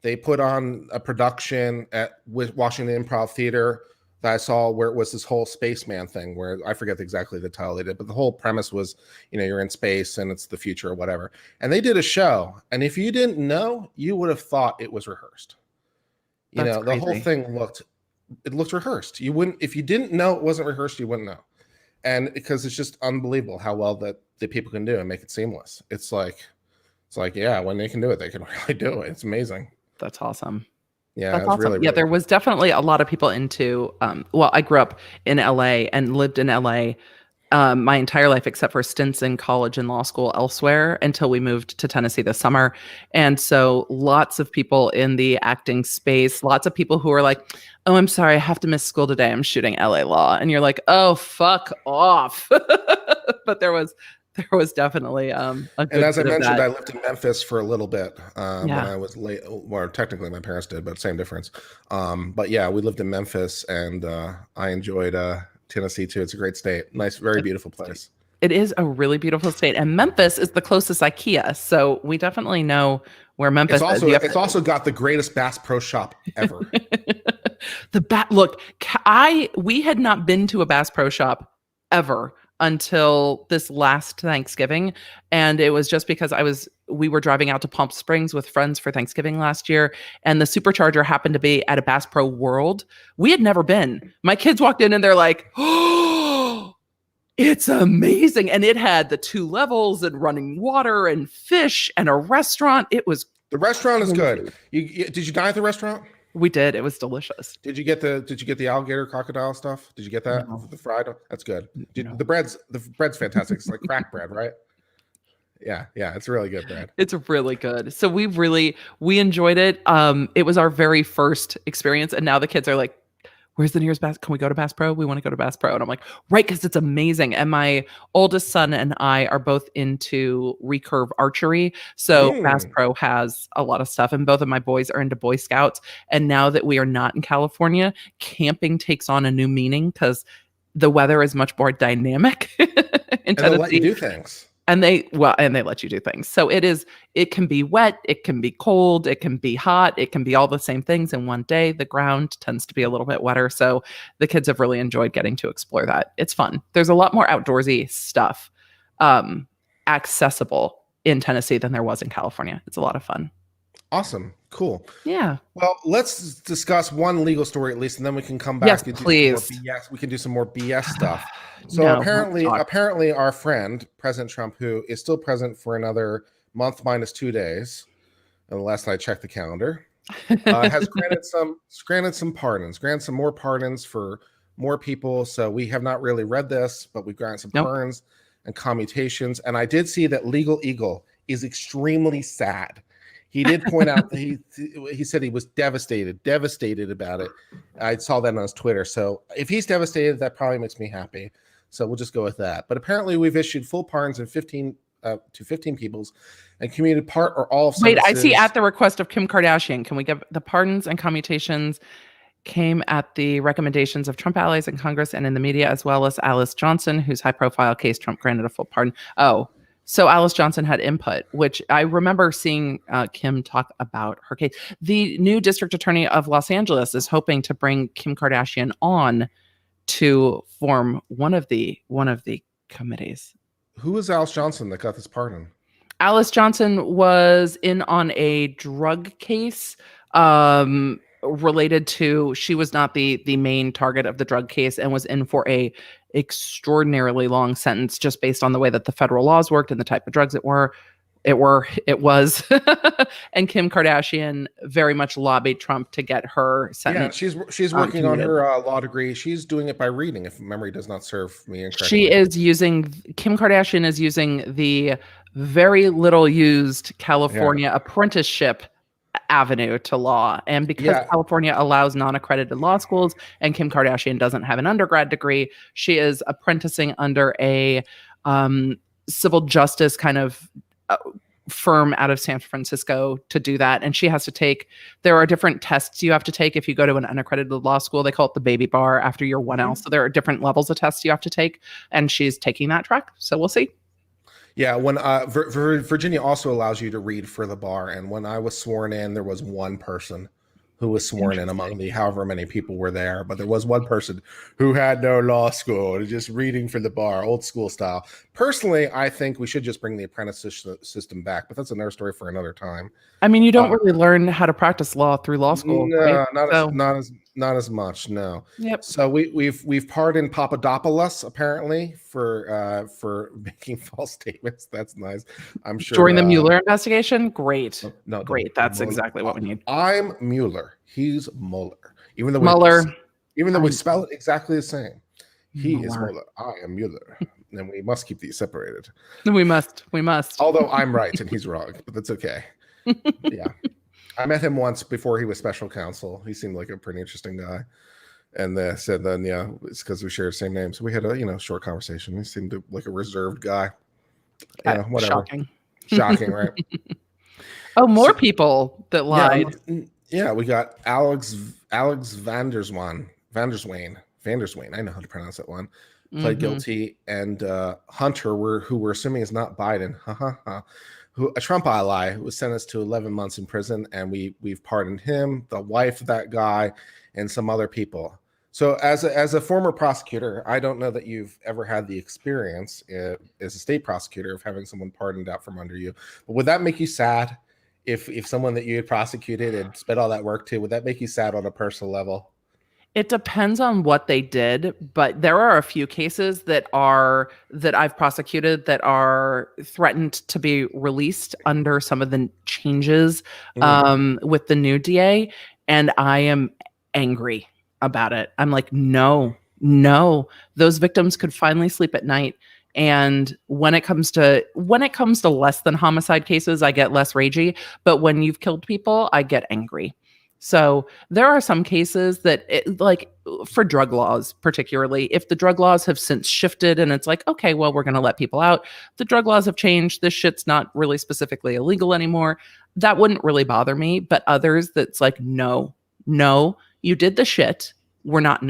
They put on a production with Washington Improv Theater that I saw where it was this whole spaceman thing where I forget exactly the title they did, but the whole premise was, you're in space and it's the future or whatever. And they did a show, and if you didn't know, you would have thought it was rehearsed. That's The whole crazy. thing looked rehearsed. You wouldn't, if you didn't know it wasn't rehearsed, you wouldn't know. And because it's just unbelievable how well that the people can do and make it seamless. It's like, yeah, when they can do it, they can really do it. It's amazing. That's awesome. Yeah, That's it's awesome. really, Yeah, really there was definitely a lot of people into well, I grew up in LA and lived in LA my entire life, except for stints in college and law school elsewhere until we moved to Tennessee this summer. And so lots of people in the acting space, lots of people who are like, oh, I'm sorry, I have to miss school today. I'm shooting LA Law. And you're like, oh, fuck off. But there was definitely a good And as I bit of mentioned, that. I lived in Memphis for a little bit when Yeah. I was late. Well, technically my parents did, but same difference. But yeah, we lived in Memphis, and I enjoyed Tennessee too. It's a great state. Nice, very beautiful place. It is a really beautiful state, and Memphis is the closest IKEA, so we definitely know where Memphis is. You have It's also got the greatest Bass Pro Shop ever. Look, we had not been to a Bass Pro Shop ever until this last Thanksgiving, and it was just because we were driving out to Palm Springs with friends for Thanksgiving last year, and the Supercharger happened to be at a Bass Pro World. We had never been. My kids walked in and they're like, "Oh, it's amazing!" And it had the 2 levels and running water and fish and a restaurant. It was The restaurant is good. food. Did you dine at the restaurant? We did. It was delicious. Did you get the alligator crocodile stuff? Did you get that? No. The fried? That's good. No. The bread's fantastic. It's like crack bread, right? Yeah, it's really good bread. It's really good. So we enjoyed it. It was our very first experience, and now the kids are like, where's the nearest Bass? Can we go to Bass Pro? We want to go to Bass Pro. And I'm like, right, because it's amazing. And my oldest son and I are both into recurve archery. So Bass Pro has a lot of stuff. And both of my boys are into Boy Scouts. And now that we are not in California, camping takes on a new meaning because the weather is much more dynamic in And they'll let you Tennessee. do things. And they let you do things. So it can be wet, it can be cold, it can be hot, it can be all the same things in one day. The ground tends to be a little bit wetter. So the kids have really enjoyed getting to explore that. It's fun. There's a lot more outdoorsy stuff accessible in Tennessee than there was in California. It's a lot of fun. Awesome. Cool. Yeah. Well, let's discuss one legal story at least, and then we can come back Yes, and do please. some more BS. We can do some more BS stuff. So No, apparently our friend, President Trump, who is still president for another month minus 2 days, and the last I checked the calendar, has granted some pardons, granted some more pardons for more people. So we have not really read this, but we've granted some pardons and commutations. And I did see that Legal Eagle is extremely sad. He did point out that he said he was devastated about it. I saw that on his Twitter. So if he's devastated, that probably makes me happy. So we'll just go with that. But apparently we've issued full pardons to 15 peoples and commuted part or all of Wait, I see sentences. at the request of Kim Kardashian. Can we give the pardons and commutations came at the recommendations of Trump allies in Congress and in the media, as well as Alice Johnson, whose high-profile case Trump granted a full pardon. Oh, so Alice Johnson had input, which I remember seeing Kim talk about her case. The new district attorney of Los Angeles is hoping to bring Kim Kardashian on to form one of the committees. Who is Alice Johnson that got this pardon? Alice Johnson was in on a drug case related to, she was not the main target of the drug case and was in for a extraordinarily long sentence just based on the way that the federal laws worked and the type of drugs it was. And Kim Kardashian very much lobbied Trump to get her sentence. Yeah, she's working on her law degree. She's doing it by reading, if memory does not serve me incorrectly. Kim Kardashian is using the very little used California apprenticeship avenue to law. And because California allows non-accredited law schools and Kim Kardashian doesn't have an undergrad degree, she is apprenticing under a civil justice kind of firm out of San Francisco to do that. And she has to there are different tests you have to take if you go to an unaccredited law school. They call it the baby bar after year 1L. So there are different levels of tests you have to take, and she's taking that track. So we'll see. Yeah, when Virginia also allows you to read for the bar, and when I was sworn in, there was one person who was sworn in among the however many people were there. But there was one person who had no law school and just reading for the bar, old school style. Personally, I think we should just bring the apprentice system back, but that's another story for another time. I mean, you don't really learn how to practice law through law school. No, right? not as much. No. Yep. So we've pardoned Papadopoulos apparently for making false statements. That's nice. I'm sure During the Mueller investigation, great. No, great. That's Mueller. exactly what we need. I'm Mueller. He's Mueller. Even though we spell it exactly the same. He is Mueller. I am Mueller. And we must keep these separated. We must. Although I'm right and he's wrong, but that's okay. Yeah. I met him once before he was special counsel. He seemed like a pretty interesting guy. And they said then, yeah, it's because we share the same name. So we had a short conversation. He seemed like a reserved guy. Whatever. Shocking, right? Oh, more people that lied. Yeah, we got Alex Vanderswaan. I know how to pronounce that one. Pled guilty, and Hunter, who we're assuming is not Biden, who a Trump ally, was sentenced to 11 months in prison, and we've pardoned him, the wife of that guy, and some other people. So as a former prosecutor, I don't know that you've ever had the experience as a state prosecutor of having someone pardoned out from under you. But would that make you sad if someone that you had prosecuted and spent all that work to, would that make you sad on a personal level? It depends on what they did, but there are a few cases that I've prosecuted that are threatened to be released under some of the changes with the new DA, and I am angry about it. I'm like, no, those victims could finally sleep at night. And when it comes to less than homicide cases, I get less ragey. But when you've killed people, I get angry. So there are some cases that, like for drug laws, particularly, if the drug laws have since shifted and it's like, okay, well, we're going to let people out. The drug laws have changed. This shit's not really specifically illegal anymore. That wouldn't really bother me. But others that's like, no, you did the shit. We're not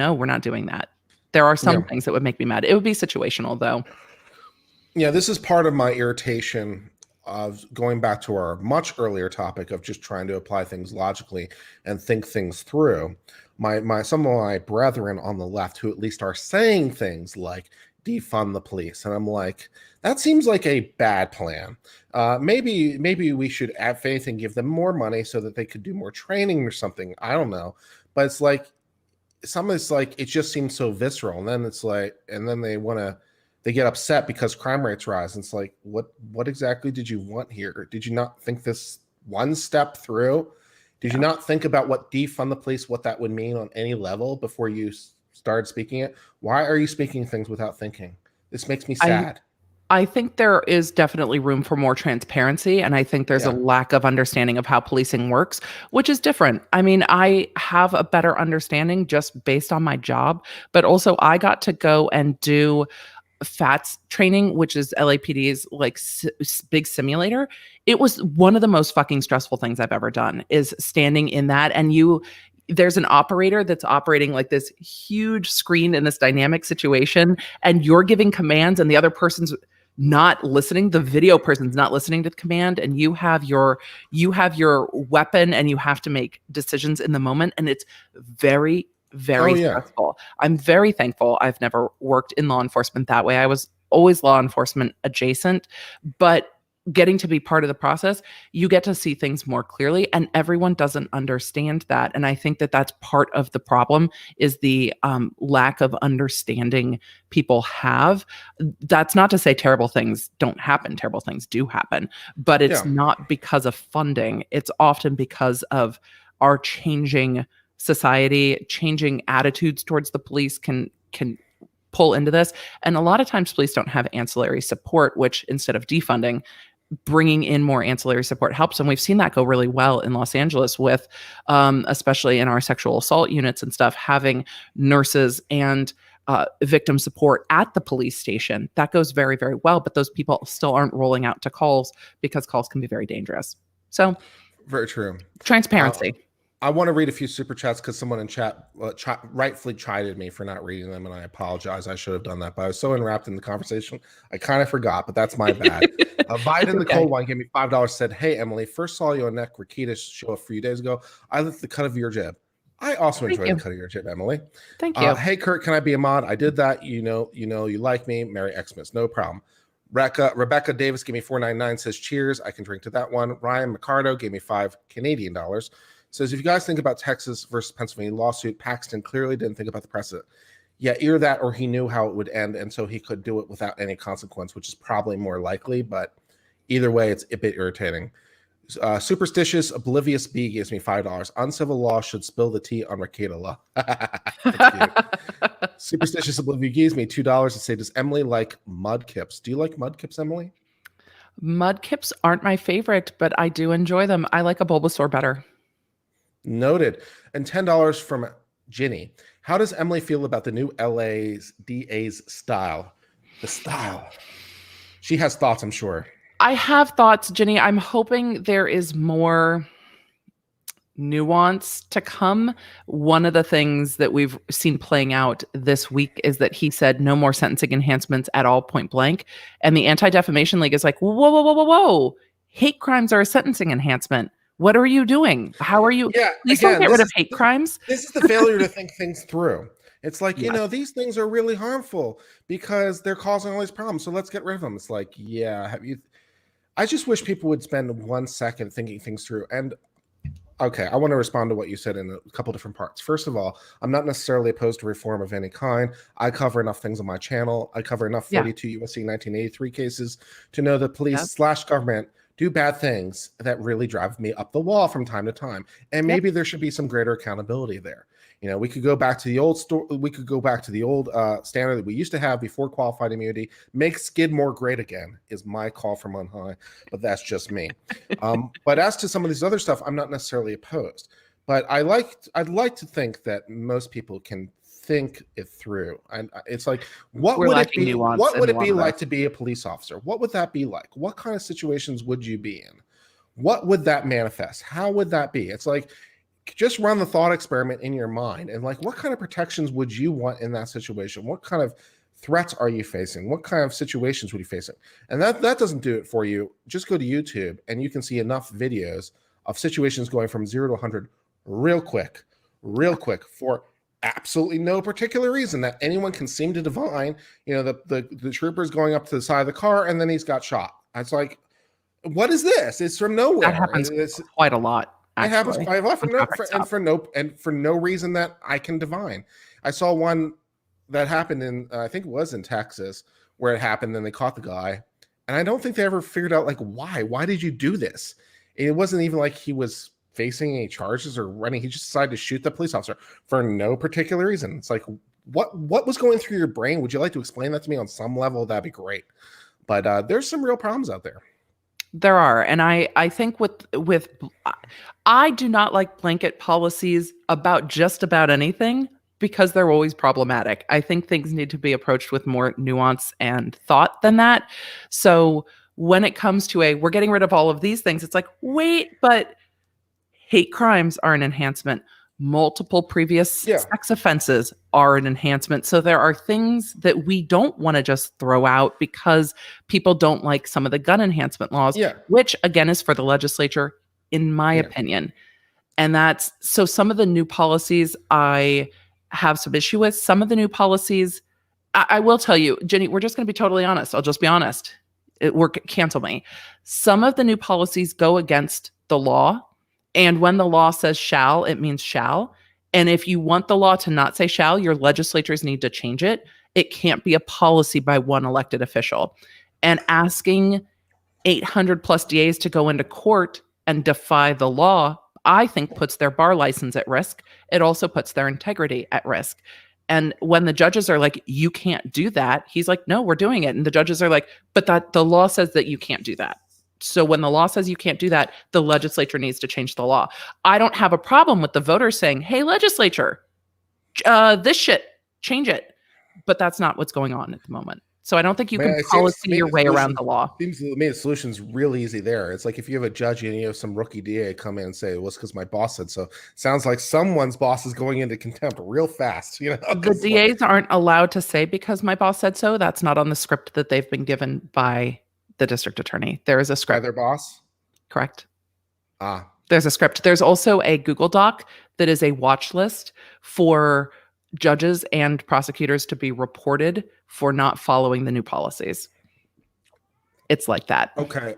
doing that. There are some things that would make me mad. It would be situational, though. Yeah, this is part of my irritation of going back to our much earlier topic of just trying to apply things logically and think things through. Some of my brethren on the left who at least are saying things like defund the police, and I'm like, that seems like a bad plan. Maybe we should add faith and give them more money so that they could do more training or something. I don't know, but it's like it just seems so visceral, and then it's like, and then they get upset because crime rates rise. And it's like, what exactly did you want here? Did you not think this one step through? Did you not think about what defund the police, what that would mean on any level before you started speaking it? Why are you speaking things without thinking? This makes me sad. I think there is definitely room for more transparency, and I think there's a lack of understanding of how policing works, which is different. I mean, I have a better understanding just based on my job, but also I got to go and do FATS training, which is LAPD's like big simulator. It was one of the most fucking stressful things I've ever done, is standing in that. And there's an operator that's operating like this huge screen in this dynamic situation, and you're giving commands and the other person's not listening. The video person's not listening to the command, and you have your weapon and you have to make decisions in the moment. And it's very stressful. I'm very thankful I've never worked in law enforcement that way. I was always law enforcement adjacent, but getting to be part of the process, you get to see things more clearly, and everyone doesn't understand that. And I think that that's part of the problem, is the lack of understanding people have. That's not to say terrible things don't happen. Terrible things do happen, but it's not because of funding. It's often because of our changing society, changing attitudes towards the police can pull into this. And a lot of times police don't have ancillary support, which instead of defunding, bringing in more ancillary support helps. And we've seen that go really well in Los Angeles with, especially in our sexual assault units and stuff, having nurses and victim support at the police station. That goes very, very well, but those people still aren't rolling out to calls because calls can be very dangerous. So very true. Transparency. I want to read a few super chats because someone in chat rightfully chided me for not reading them, and I apologize. I should have done that, but I was so enwrapped in the conversation, I kind of forgot. But that's my bad. Biden the Cold One gave me $5. Said, "Hey Emily, first saw you on Nick Rakita's show a few days ago. I liked the cut of your jib. I also enjoyed the cut of your jib, Emily. Thank you. Hey Kurt, can I be a mod? I did that. You know, you like me. Merry Xmas, no problem." Rebecca Davis gave me $4.99. Says, "Cheers. I can drink to that one." Ryan McCardo gave me $5 Canadian. Says, "If you guys think about Texas versus Pennsylvania lawsuit, Paxton clearly didn't think about the precedent. Yeah, either that or he knew how it would end, and so he could do it without any consequence, which is probably more likely. But either way, it's a bit irritating." Superstitious Oblivious B gives me $5. "Uncivil law should spill the tea on Rakita law." Superstitious Oblivious gives me $2 to say, "Does Emily like mudkips? Do you like mudkips, Emily?" Mudkips aren't my favorite, but I do enjoy them. I like a Bulbasaur better. Noted. And $10 from Ginny. "How does Emily feel about the new LA's DA's style?" The style. She has thoughts, I'm sure. I have thoughts, Ginny. I'm hoping there is more nuance to come. One of the things that we've seen playing out this week is that he said no more sentencing enhancements at all, point blank. And the Anti-Defamation League is like, whoa, whoa, whoa, whoa, whoa. Hate crimes are a sentencing enhancement. What are you doing? How are you? Yeah, Please don't get rid of hate crimes. This is the failure to think things through. It's like, you know, these things are really harmful because they're causing all these problems. So let's get rid of them. It's like, yeah, I just wish people would spend 1 second thinking things through. And okay, I want to respond to what you said in a couple different parts. First of all, I'm not necessarily opposed to reform of any kind. I cover enough things on my channel. I cover enough 42 USC 1983 cases to know that police / government do bad things that really drive me up the wall from time to time. And maybe there should be some greater accountability there. You know, we could go back to the old standard that we used to have before qualified immunity. Make Skidmore great again is my call from on high, but that's just me. But as to some of these other stuff, I'm not necessarily opposed. But I'd like to think that most people can think it through. And it's like, what would it be? What would it be like to be a police officer? What would that be like? What kind of situations would you be in? What would that manifest? How would that be? It's like, just run the thought experiment in your mind and like, what kind of protections would you want in that situation? What kind of threats are you facing? What kind of situations would you face? And that doesn't do it for you. Just go to YouTube and you can see enough videos of situations going from 0 to 100 real quick for absolutely no particular reason that anyone can seem to divine. You know, the trooper's going up to the side of the car and then he's got shot. It's like, what is this? It's from nowhere. That happens quite a lot. It happens quite a lot for no reason that I can divine. I saw one that happened in I think it was in Texas where it happened and they caught the guy, and I don't think they ever figured out like why did you do this? It wasn't even like he was facing any charges or running. He just decided to shoot the police officer for no particular reason. It's like, what was going through your brain? Would you like to explain that to me on some level? That'd be great. But there's some real problems out there. There are. And I think I do not like blanket policies about just about anything because they're always problematic. I think things need to be approached with more nuance and thought than that. So when it comes to we're getting rid of all of these things, it's like, wait, but hate crimes are an enhancement. Multiple previous sex offenses are an enhancement. So there are things that we don't want to just throw out because people don't like some of the gun enhancement laws, which again is for the legislature, in my opinion. And that's so some of the new policies I have some issue with. Some of the new policies, I will tell you, Jenny, we're just going to be totally honest. I'll just be honest. Cancel me. Some of the new policies go against the law. And when the law says shall, it means shall. And if you want the law to not say shall, your legislators need to change it. It can't be a policy by one elected official. And asking 800 plus DAs to go into court and defy the law, I think puts their bar license at risk. It also puts their integrity at risk. And when the judges are like, you can't do that, he's like, no, we're doing it. And the judges are like, but the law says that you can't do that. So when the law says you can't do that, the legislature needs to change the law. I don't have a problem with the voters saying, hey, legislature, this shit, change it. But that's not what's going on at the moment. So I don't think you Man, can it seems to policy me your the way around solution the law. seems to me the solution's real easy there. It's like if you have a judge and you have some rookie DA come in and say, "Well, it's because my boss said so." Sounds like someone's boss is going into contempt real fast. You know, The it's like, DAs aren't allowed to say because my boss said so. That's not on the script that they've been given by the district attorney. There is a by script, their boss. correct? Ah, There's a script. There's also a Google Doc that is a watch list for judges and prosecutors to be reported for not following the new policies. It's like that. okay.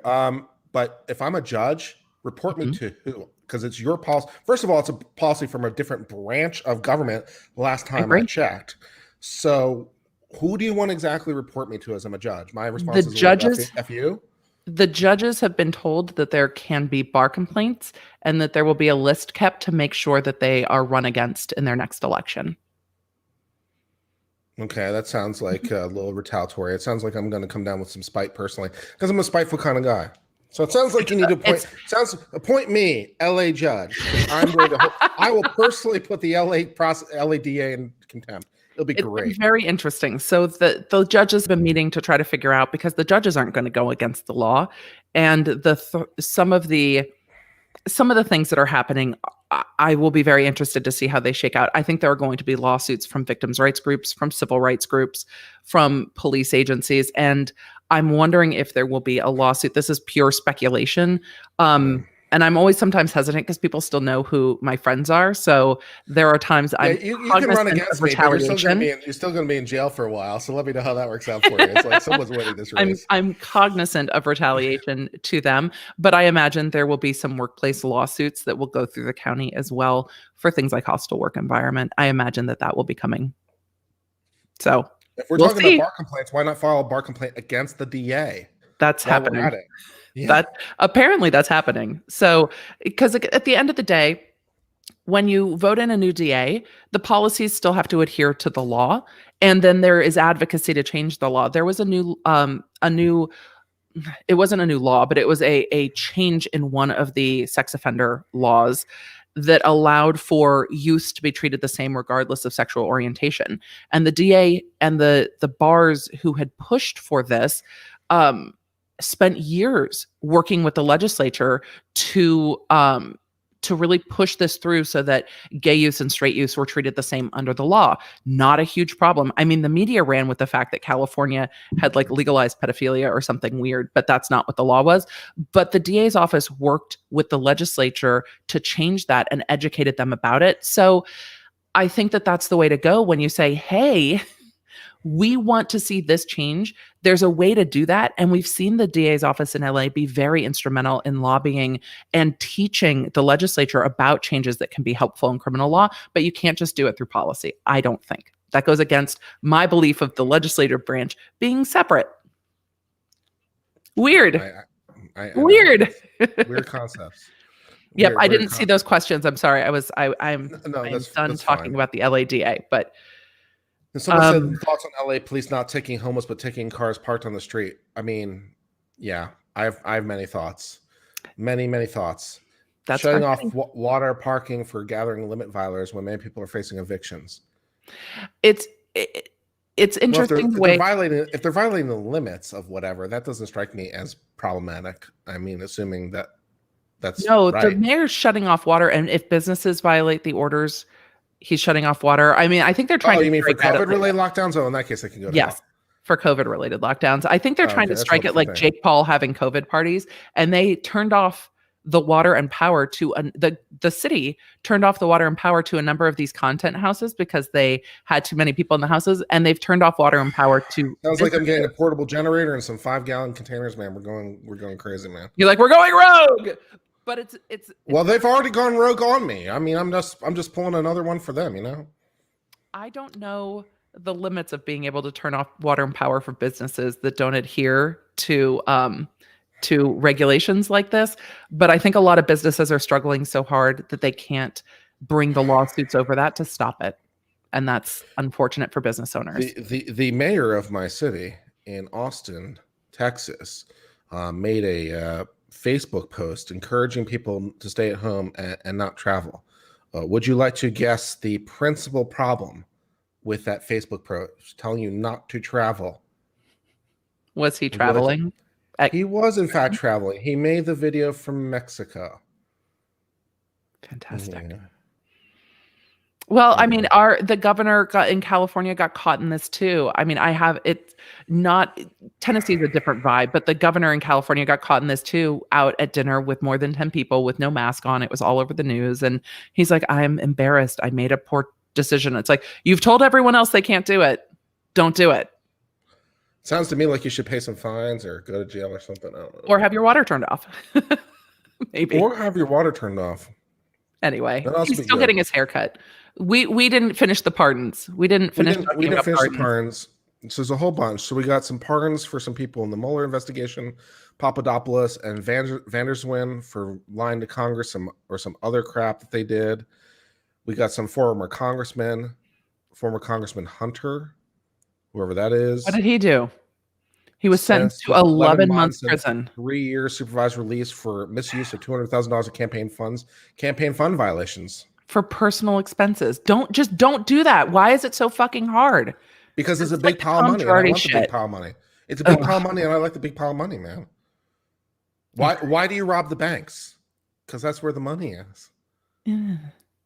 But if I'm a judge, report me Mhm. to who? Because it's your policy. First of all, it's a policy from a different branch of government. Last I time I agree. checked. So, who do you want exactly report me to as I'm a judge? My The responsibility judges, F you? the judges have been told that there can be bar complaints and that there will be a list kept to make sure that they are run against in their next election. Okay, that sounds like a little retaliatory. It sounds like I'm going to come down with some spite personally because I'm a spiteful kind of guy. So it sounds like you need to appoint me, LA judge. I'm going to. I will personally put the LA DA in contempt. It'll be It's been great. very interesting. So the judges have been meeting to try to figure out, because the judges aren't going to go against the law, and some of the things that are happening, I will be very interested to see how they shake out. I think there are going to be lawsuits from victims' rights groups, from civil rights groups, from police agencies, and I'm wondering if there will be a lawsuit. This is pure speculation. And I'm always sometimes hesitant because people still know who my friends are. So there are times Yeah, I'm you can run cognizant against of me, but retaliation. you're still going to be in jail for a while. So let me know how that works out for you. It's like someone's winning this race. I'm cognizant of retaliation to them, but I imagine there will be some workplace lawsuits that will go through the county as well for things like hostile work environment. I imagine that will be coming. So If we're we'll talking see. about bar complaints, why not file a bar complaint against the DA? That's While we're happening. at it. Yeah. That apparently that's happening. So, because at the end of the day, when you vote in a new DA, the policies still have to adhere to the law, and then there is advocacy to change the law. There was a new it wasn't a new law, but it was a change in one of the sex offender laws that allowed for youth to be treated the same regardless of sexual orientation. And the DA and the bars who had pushed for this spent years working with the legislature to really push this through so that gay youth and straight youth were treated the same under the law. Not a huge problem. I mean, the media ran with the fact that California had like legalized pedophilia or something weird, but that's not what the law was. But the DA's office worked with the legislature to change that and educated them about it. So I think that that's the way to go when you say, hey, we want to see this change. There's a way to do that. And we've seen the DA's office in LA be very instrumental in lobbying and teaching the legislature about changes that can be helpful in criminal law. But you can't just do it through policy, I don't think. That goes against my belief of the legislative branch being separate. Weird. Weird. Weird concepts. Yep, I didn't see those questions. I'm sorry. I'm done talking about the LADA, but and someone said thoughts on LA police not taking homeless but taking cars parked on the street. I mean, yeah, I have many thoughts. Many thoughts. That's shutting off water parking for gathering limit violators when many people are facing evictions. It's interesting if they're violating the limits of whatever, that doesn't strike me as problematic. I mean, assuming that's right. The mayor's shutting off water, and if businesses violate the orders, he's shutting off water. I mean, I think they're trying to. You mean for COVID-related lockdowns? Oh, in that case, they can go to hell. For COVID-related lockdowns. I think they're trying to strike it like Jake Paul having COVID parties, and they turned off the water and power to the city turned off the water and power to a number of these content houses because they had too many people in the houses, and they've turned off water and power to. Sounds like I'm getting a portable generator and some 5-gallon containers, man. We're going crazy, man. You're like, we're going rogue. But it's well, they've already gone rogue on me. I mean, I'm just pulling another one for them, you know. I don't know the limits of being able to turn off water and power for businesses that don't adhere to regulations like this, but I think a lot of businesses are struggling so hard that they can't bring the lawsuits over that to stop it, and that's unfortunate for business owners. The mayor of my city in Austin, Texas, made a Facebook post encouraging people to stay at home and not travel. Would you like to guess the principal problem with that Facebook post telling you not to travel Was he traveling? He was, in fact, traveling. He made the video from Mexico. Fantastic. Yeah. Well, I mean, the governor in California got caught in this too. I mean, Tennessee is a different vibe, but the governor in California got caught in this too, out at dinner with more than 10 people with no mask on. It was all over the news. And he's like, I'm embarrassed. I made a poor decision. It's like, you've told everyone else they can't do it. Don't do it. Sounds to me like you should pay some fines or go to jail or something. I don't know. Or have your water turned off. Maybe. Or have your water turned off. Anyway, he's still getting his hair cut. We didn't finish the pardons. We didn't finish the pardons. So there's a whole bunch. So we got some pardons for some people in the Mueller investigation, Papadopoulos and Vanderswin for lying to Congress or some other crap that they did. We got some former Congressman Hunter, whoever that is. What did he do? He was sentenced to 11 months prison. 3 years supervised release for misuse of $200,000 of campaign fund violations. For personal expenses. Don't do that. Why is it so fucking hard? Because it's a big pile of money. And I want the big pile of money. It's a big pile of money, and I like the big pile of money, man. Why do you rob the banks? Because that's where the money is. Yeah.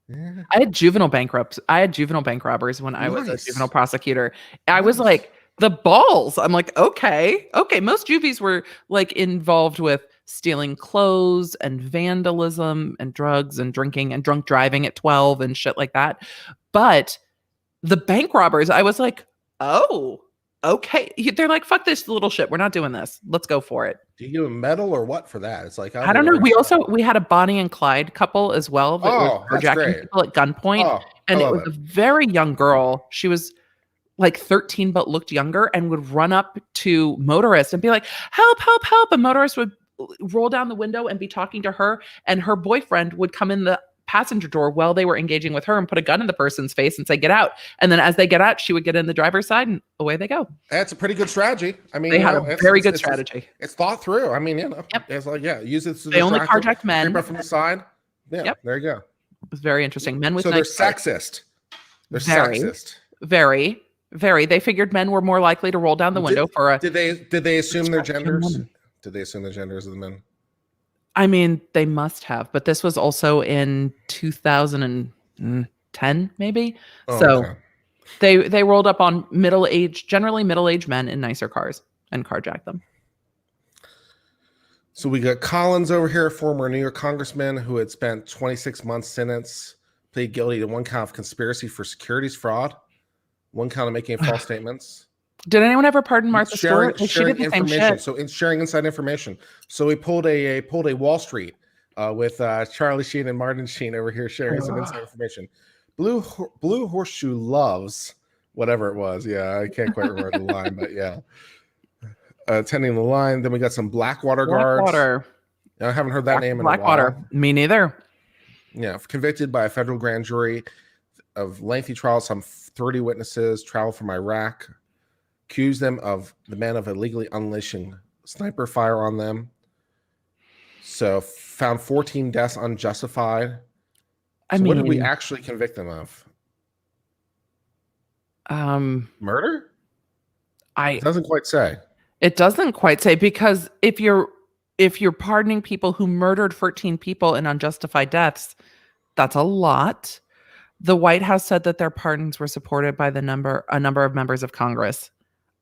Yeah. I had juvenile bank robbers when I was a juvenile prosecutor. I was like, the balls. I'm like, okay. Most juvies were like involved with stealing clothes and vandalism and drugs and drinking and drunk driving at 12 and shit like that. But the bank robbers, I was like, oh, okay. They're like, fuck this little shit. We're not doing this. Let's go for it. Do you give a medal or what for that? It's like, I don't know. We had a Bonnie and Clyde couple as well that was carjacking people at gunpoint. And it was a very young girl. She was like 13 but looked younger and would run up to motorists and be like, help, help, help. And motorists would roll down the window and be talking to her, and her boyfriend would come in the passenger door while they were engaging with her and put a gun in the person's face and say, get out. And then as they get out, she would get in the driver's side and away they go. That's a pretty good strategy. I mean, they had a very good strategy. It's thought through. I mean, it's like, use it. They only carjacked men. From the side. Yeah, there you go. It was very interesting. Men with they're sexist. They're sexist. Very, very. They figured men were more likely to roll down the window for a. Did they assume their genders? Did they assume the genders of the men? I mean, they must have, but this was also in 2010, maybe. They rolled up on generally middle-aged men in nicer cars and carjacked them. So we got Collins over here, former New York congressman who had spent 26 months sentence, pleaded guilty to one count of conspiracy for securities fraud, one count of making false statements. Did anyone ever pardon Martha Stewart? She did the same shit. So in sharing inside information. So we pulled a Wall Street with Charlie Sheen and Martin Sheen over here sharing some inside information. Blue Horseshoe loves whatever it was. Yeah, I can't quite remember the line, but yeah. Attending the line. Then we got some Blackwater guards. Blackwater. I haven't heard that name in a while. Blackwater. Me neither. Yeah, convicted by a federal grand jury of lengthy trial. Some 30 witnesses traveled from Iraq. Accused them of the men of illegally unleashing sniper fire on them. So found 14 deaths unjustified. What did we actually convict them of? Murder? It doesn't quite say. It doesn't quite say, because if you're pardoning people who murdered 14 people in unjustified deaths, that's a lot. The White House said that their pardons were supported by a number of members of Congress.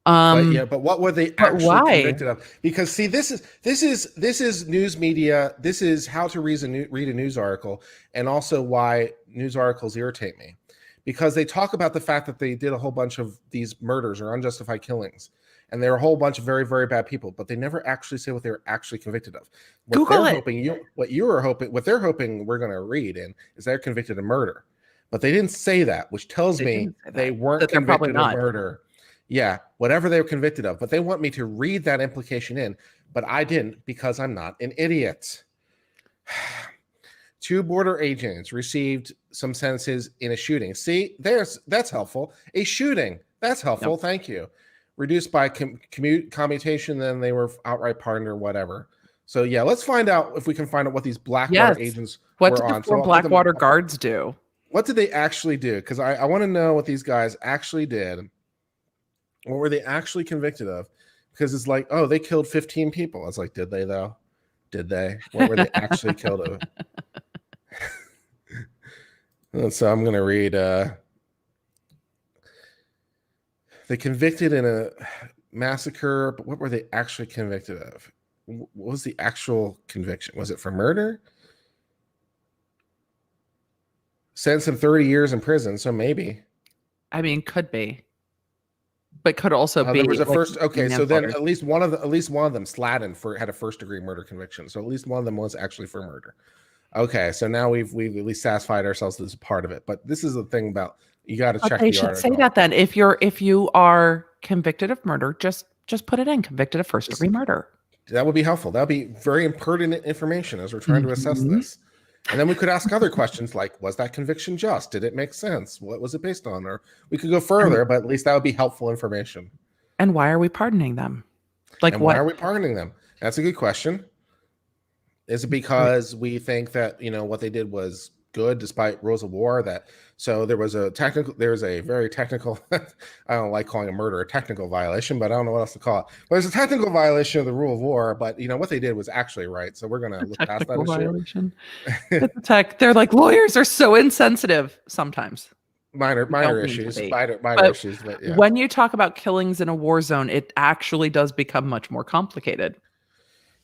But what were they actually convicted of? Because see, this is news media. This is how to read a news article, and also why news articles irritate me, because they talk about the fact that they did a whole bunch of these murders or unjustified killings, and they're a whole bunch of very, very bad people, but they never actually say what they were actually convicted of. What they're hoping we're going to read is they're convicted of murder, but they didn't say that, which tells me they weren't convicted of murder. Yeah, whatever they were convicted of. But they want me to read that implication in, but I didn't, because I'm not an idiot. 2 border agents received some sentences in a shooting. See, that's helpful. A shooting. That's helpful. Yep. Thank you. Reduced by commutation, then they were outright pardoned or whatever. So yeah, let's find out if we can find out what these Blackwater agents were on. What did the Blackwater guards do? What did they actually do? Because I want to know what these guys actually did. What were they actually convicted of? because it's like, oh, they killed 15 people. I was like, did they though? Did they? What were they actually killed of? And so I'm gonna read. They convicted in a massacre, but what were they actually convicted of? What was the actual conviction? Was it for murder? Sentenced him 30 years in prison, so maybe. I mean, could be, but could also be. There was a like, first. Okay, so then manslaughter. at least one of them, Sladden, had a first degree murder conviction. So at least one of them was actually for murder. Okay, so now we've at least satisfied ourselves that this is part of it. But this is the thing about, you got to check They the should article. say that then. If you are convicted of murder, just put it in convicted of first degree murder. That would be helpful. That would be very pertinent information as we're trying to assess this. And then we could ask other questions like, was that conviction just? Did it make sense? What was it based on? Or we could go further, but at least that would be helpful information. And why are we pardoning them? Like, and what? Why are we pardoning them? That's a good question. Is it because we think that, what they did was good despite rules of war? So there's a very technical, I don't like calling a murder a technical violation, but I don't know what else to call it. But there's a technical violation of the rule of war, but what they did was actually right. So we're going to look past that violation. They're like, lawyers are so insensitive sometimes. Minor issues, minor issues. But yeah. When you talk about killings in a war zone, it actually does become much more complicated.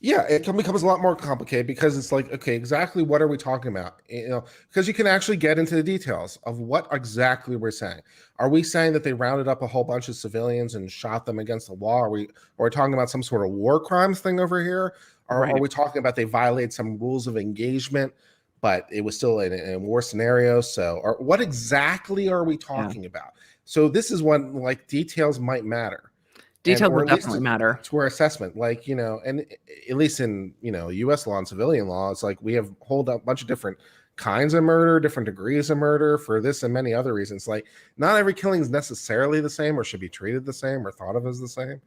Yeah, it becomes a lot more complicated because it's like, okay, exactly what are we talking about? Because you can actually get into the details of what exactly we're saying. Are we saying that they rounded up a whole bunch of civilians and shot them against the wall? Are we talking about some sort of war crimes thing over here? Or are we talking about they violated some rules of engagement, but it was still in a war scenario? So, or what exactly are we talking about? So this is when details might matter. Detail will definitely matter to our assessment. And at least in, U.S. law and civilian law, it's like we have hold up a bunch of different kinds of murder, different degrees of murder for this and many other reasons. Like not every killing is necessarily the same or should be treated the same or thought of as the same.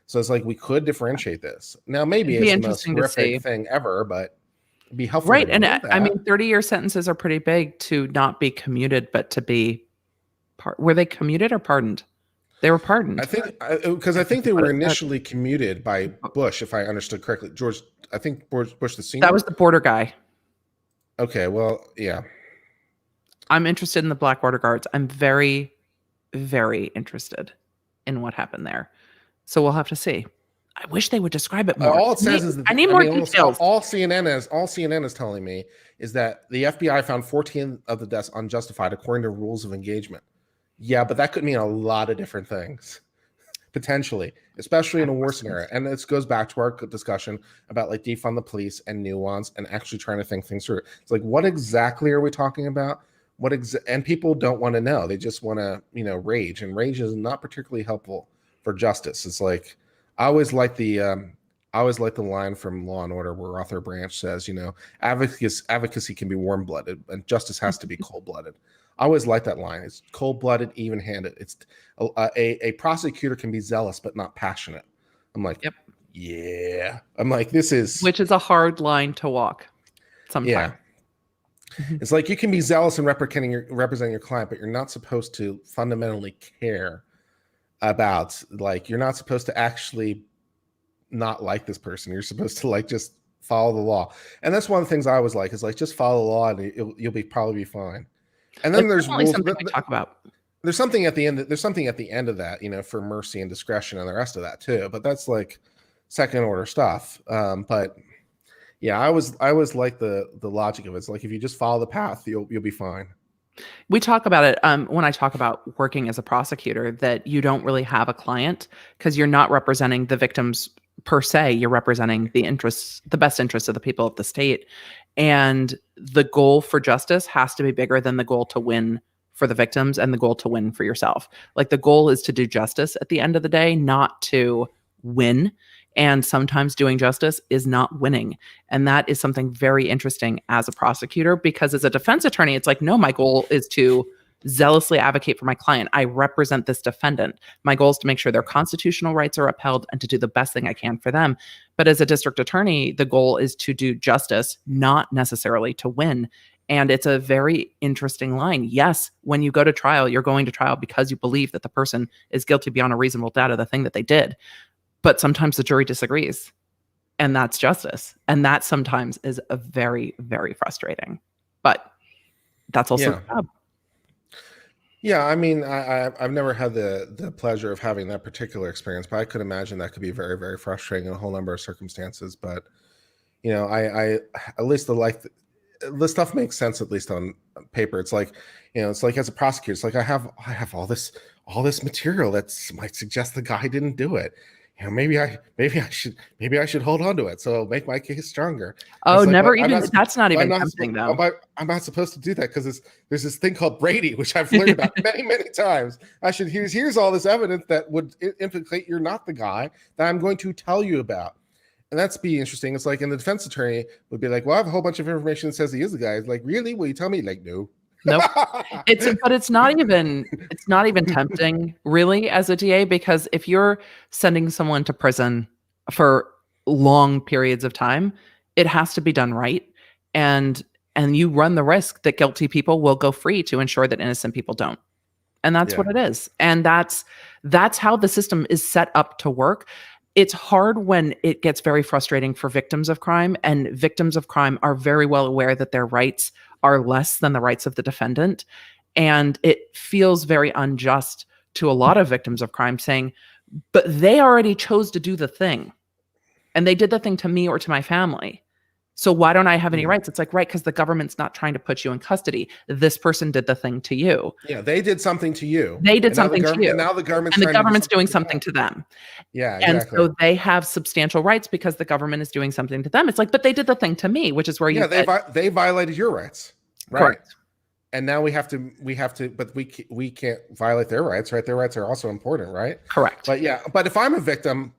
So it's like we could differentiate this. Now, maybe it's the most horrific thing ever, but it'd be helpful. Right. And I mean, 30-year sentences are pretty big to not be commuted, but to be were they commuted or pardoned? They were pardoned. I think they were initially commuted by Bush, if I understood correctly. Bush the senior. That was the border guy. Okay, well, yeah. I'm interested in the black border guards. I'm very, very interested in what happened there. So we'll have to see. I wish they would describe it more. All it says is that I need more details. All CNN is telling me is that the FBI found 14 of the deaths unjustified according to rules of engagement. Yeah, but that could mean a lot of different things, potentially, especially in a war scenario. And this goes back to our discussion about defund the police and nuance and actually trying to think things through. It's like, what exactly are we talking about? And people don't want to know. They just want to, rage. And rage is not particularly helpful for justice. It's like, I always like the line from Law and Order where Arthur Branch says, advocacy can be warm-blooded and justice has to be cold-blooded. I always like that line. It's cold-blooded, even-handed. It's a prosecutor can be zealous but not passionate. I'm like, yep. Yeah. I'm like, which is a hard line to walk sometimes. Yeah. It's like you can be zealous in representing your client, but you're not supposed to fundamentally care about, you're not supposed to actually not like this person. You're supposed to just follow the law. And that's one of the things I always like is just follow the law and you'll probably be fine. And then there's rules, something we talk about. There's something at the end. There's something at the end of that, for mercy and discretion and the rest of that too. But that's second order stuff. But yeah, I always like the logic of it. It's like if you just follow the path, you'll be fine. We talk about it when I talk about working as a prosecutor, that you don't really have a client because you're not representing the victims per se. You're representing the best interests of the people of the state. And the goal for justice has to be bigger than the goal to win for the victims and the goal to win for yourself. The goal is to do justice at the end of the day, not to win. And sometimes doing justice is not winning. And that is something very interesting as a prosecutor, because as a defense attorney, it's like, no, my goal is to zealously advocate for my client. I represent this defendant. My goal is to make sure their constitutional rights are upheld and to do the best thing I can for them. But as a district attorney, the goal is to do justice, not necessarily to win. And it's a very interesting line. Yes, when you go to trial, you're going to trial because you believe that the person is guilty beyond a reasonable doubt of the thing that they did. but sometimes the jury disagrees, and that's justice. And that sometimes is a very, very frustrating, but that's also Yeah. the job. Yeah, I mean, I've never had the pleasure of having that particular experience, but I could imagine that could be very, very frustrating in a whole number of circumstances. But I at least the stuff makes sense, at least on paper. It's like, it's like as a prosecutor, it's like I have all this material that might suggest the guy didn't do it. Maybe I should hold on to it, so it'll make my case stronger. Oh, It's like, never well, even, that's not even tempting though. I'm not supposed to do that because there's this thing called Brady, which I've learned about many, many times. Here's all this evidence that would implicate you're not the guy that I'm going to tell you about. And that's be interesting. It's like, and the defense attorney would be like, well, I have a whole bunch of information that says he is the guy. It's like, really? Will you tell me? Like, no. Nope. But it's not even tempting really as a DA, because if you're sending someone to prison for long periods of time, it has to be done right. And you run the risk that guilty people will go free to ensure that innocent people don't. And that's what it is. And that's how the system is set up to work. It's hard when it gets very frustrating for victims of crime, and victims of crime are very well aware that their rights are less than the rights of the defendant. And it feels very unjust to a lot of victims of crime saying, but they already chose to do the thing. And they did the thing to me or to my family. So why don't I have any rights? It's like, right, because the government's not trying to put you in custody. This person did the thing to you. Yeah, they did something to you. They did something to you. And now the government's doing something to them. Yeah, exactly. And so they have substantial rights because the government is doing something to them. It's like, but they did the thing to me, which is where they violated your rights. Right. Correct. And now we have to, but we can't violate their rights, right? Their rights are also important, right? Correct. But if I'm a victim,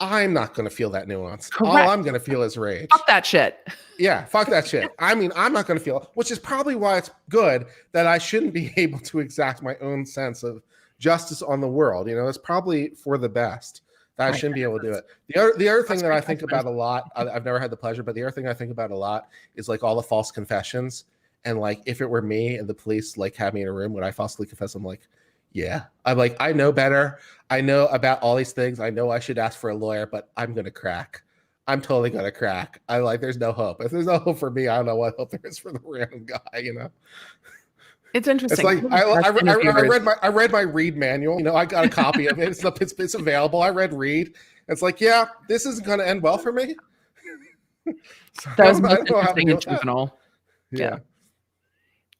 I'm not going to feel that nuance. Correct. All I'm going to feel is rage. Fuck that shit. Yeah, fuck that shit. I mean, I'm not going to feel, which is probably why it's good that I shouldn't be able to exact my own sense of justice on the world. It's probably for the best that I shouldn't be able to do it. The other thing that I think about a lot, I've never had the pleasure, but the other thing I think about a lot is like all the false confessions. And like, if it were me and the police like had me in a room, would I falsely confess? I'm like, yeah. I'm like, I know better. I know about all these things. I know I should ask for a lawyer, but I'm going to crack. I'm totally going to crack. I'm like, there's no hope. If there's no hope for me, I don't know what hope there is for the random guy, It's interesting. It's like I read my Read manual. I got a copy of it. It's available. I read Read. It's like, yeah, this isn't going to end well for me. So that was most interesting in juvenile. Yeah.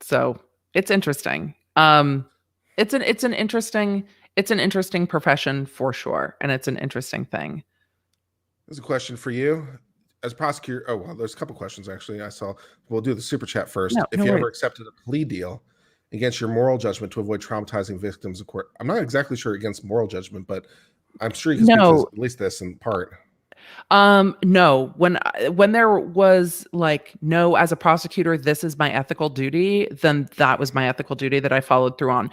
So it's interesting. It's an interesting profession for sure, and it's an interesting thing. There's a question for you as a prosecutor. Oh well, there's a couple questions actually. I saw. We'll do the super chat first. If you ever accepted a plea deal against your moral judgment to avoid traumatizing victims of court, I'm not exactly sure against moral judgment, but I'm sure you can speak to at least this in part. No, when there was like, no, as a prosecutor, this is my ethical duty, then that was my ethical duty that I followed through on.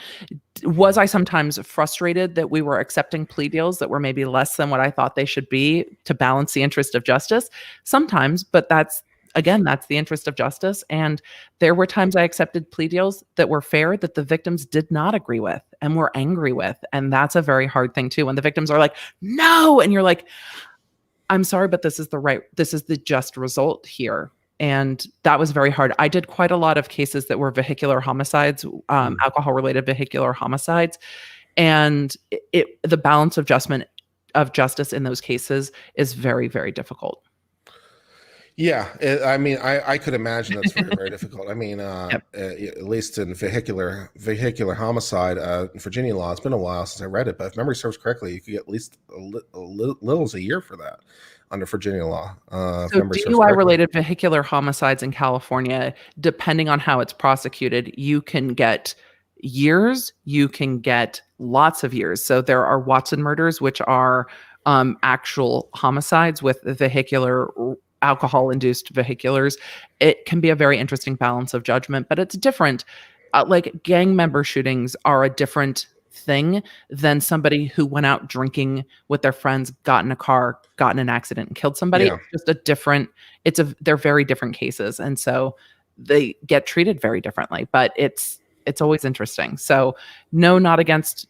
Was I sometimes frustrated that we were accepting plea deals that were maybe less than what I thought they should be to balance the interest of justice? Sometimes, but that's the interest of justice. And there were times I accepted plea deals that were fair that the victims did not agree with and were angry with. And that's a very hard thing too. When the victims are like, no, and you're like, I'm sorry, but this is the just result here. And that was very hard. I did quite a lot of cases that were vehicular homicides, alcohol-related vehicular homicides. And the balance of justice in those cases is very, very difficult. Yeah, I could imagine that's very, very difficult. I mean, at least in vehicular homicide, Virginia law, it's been a while since I read it, but if memory serves correctly, you could get at least a little as a year for that under Virginia law. So DUI-related vehicular homicides in California, depending on how it's prosecuted, you can get years, you can get lots of years. So there are Watson murders, which are actual homicides with alcohol-induced vehiculars. It can be a very interesting balance of judgment, but it's different. Like gang member shootings are a different thing than somebody who went out drinking with their friends, got in a car, got in an accident and killed somebody. Yeah. It's just they're very different cases. And so they get treated very differently, but it's it's always interesting. So no, not against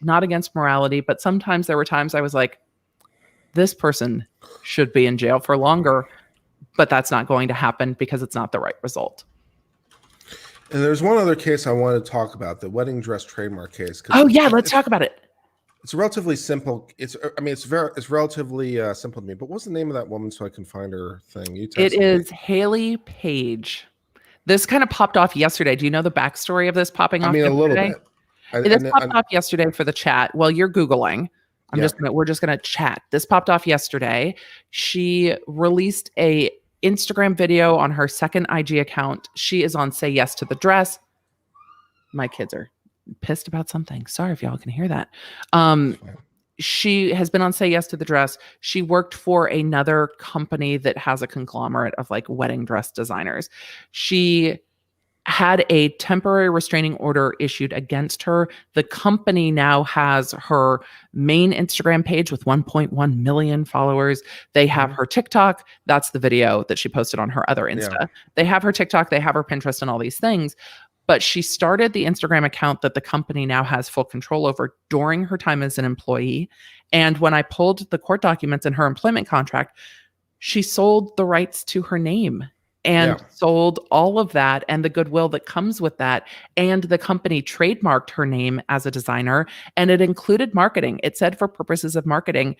morality, but sometimes there were times I was like, this person should be in jail for longer, but that's not going to happen because it's not the right result. And there's one other case I want to talk about, the wedding dress trademark case. Oh yeah, let's talk about it. It's relatively simple. It's relatively simple to me. But what's the name of that woman so I can find her thing? It is Haley Page. This kind of popped off yesterday. Do you know the backstory of this popping off? I mean, a little bit. This popped off yesterday for the chat. While you're Googling, we're just gonna chat. This popped off yesterday. She released a Instagram video on her second IG account. She is on Say Yes to the Dress. My kids are pissed about something. Sorry if y'all can hear that. She has been on Say Yes to the Dress. She worked for another company that has a conglomerate of like wedding dress designers. She had a temporary restraining order issued against her. The company now has her main Instagram page with 1.1 million followers. They have her TikTok. That's the video that she posted on her other Insta. Yeah. They have her TikTok. They have her Pinterest and all these things. But she started the Instagram account that the company now has full control over during her time as an employee. And when I pulled the court documents in her employment contract, she sold the rights to her name and sold all of that and the goodwill that comes with that. And the company trademarked her name as a designer, and it included marketing. It said for purposes of marketing.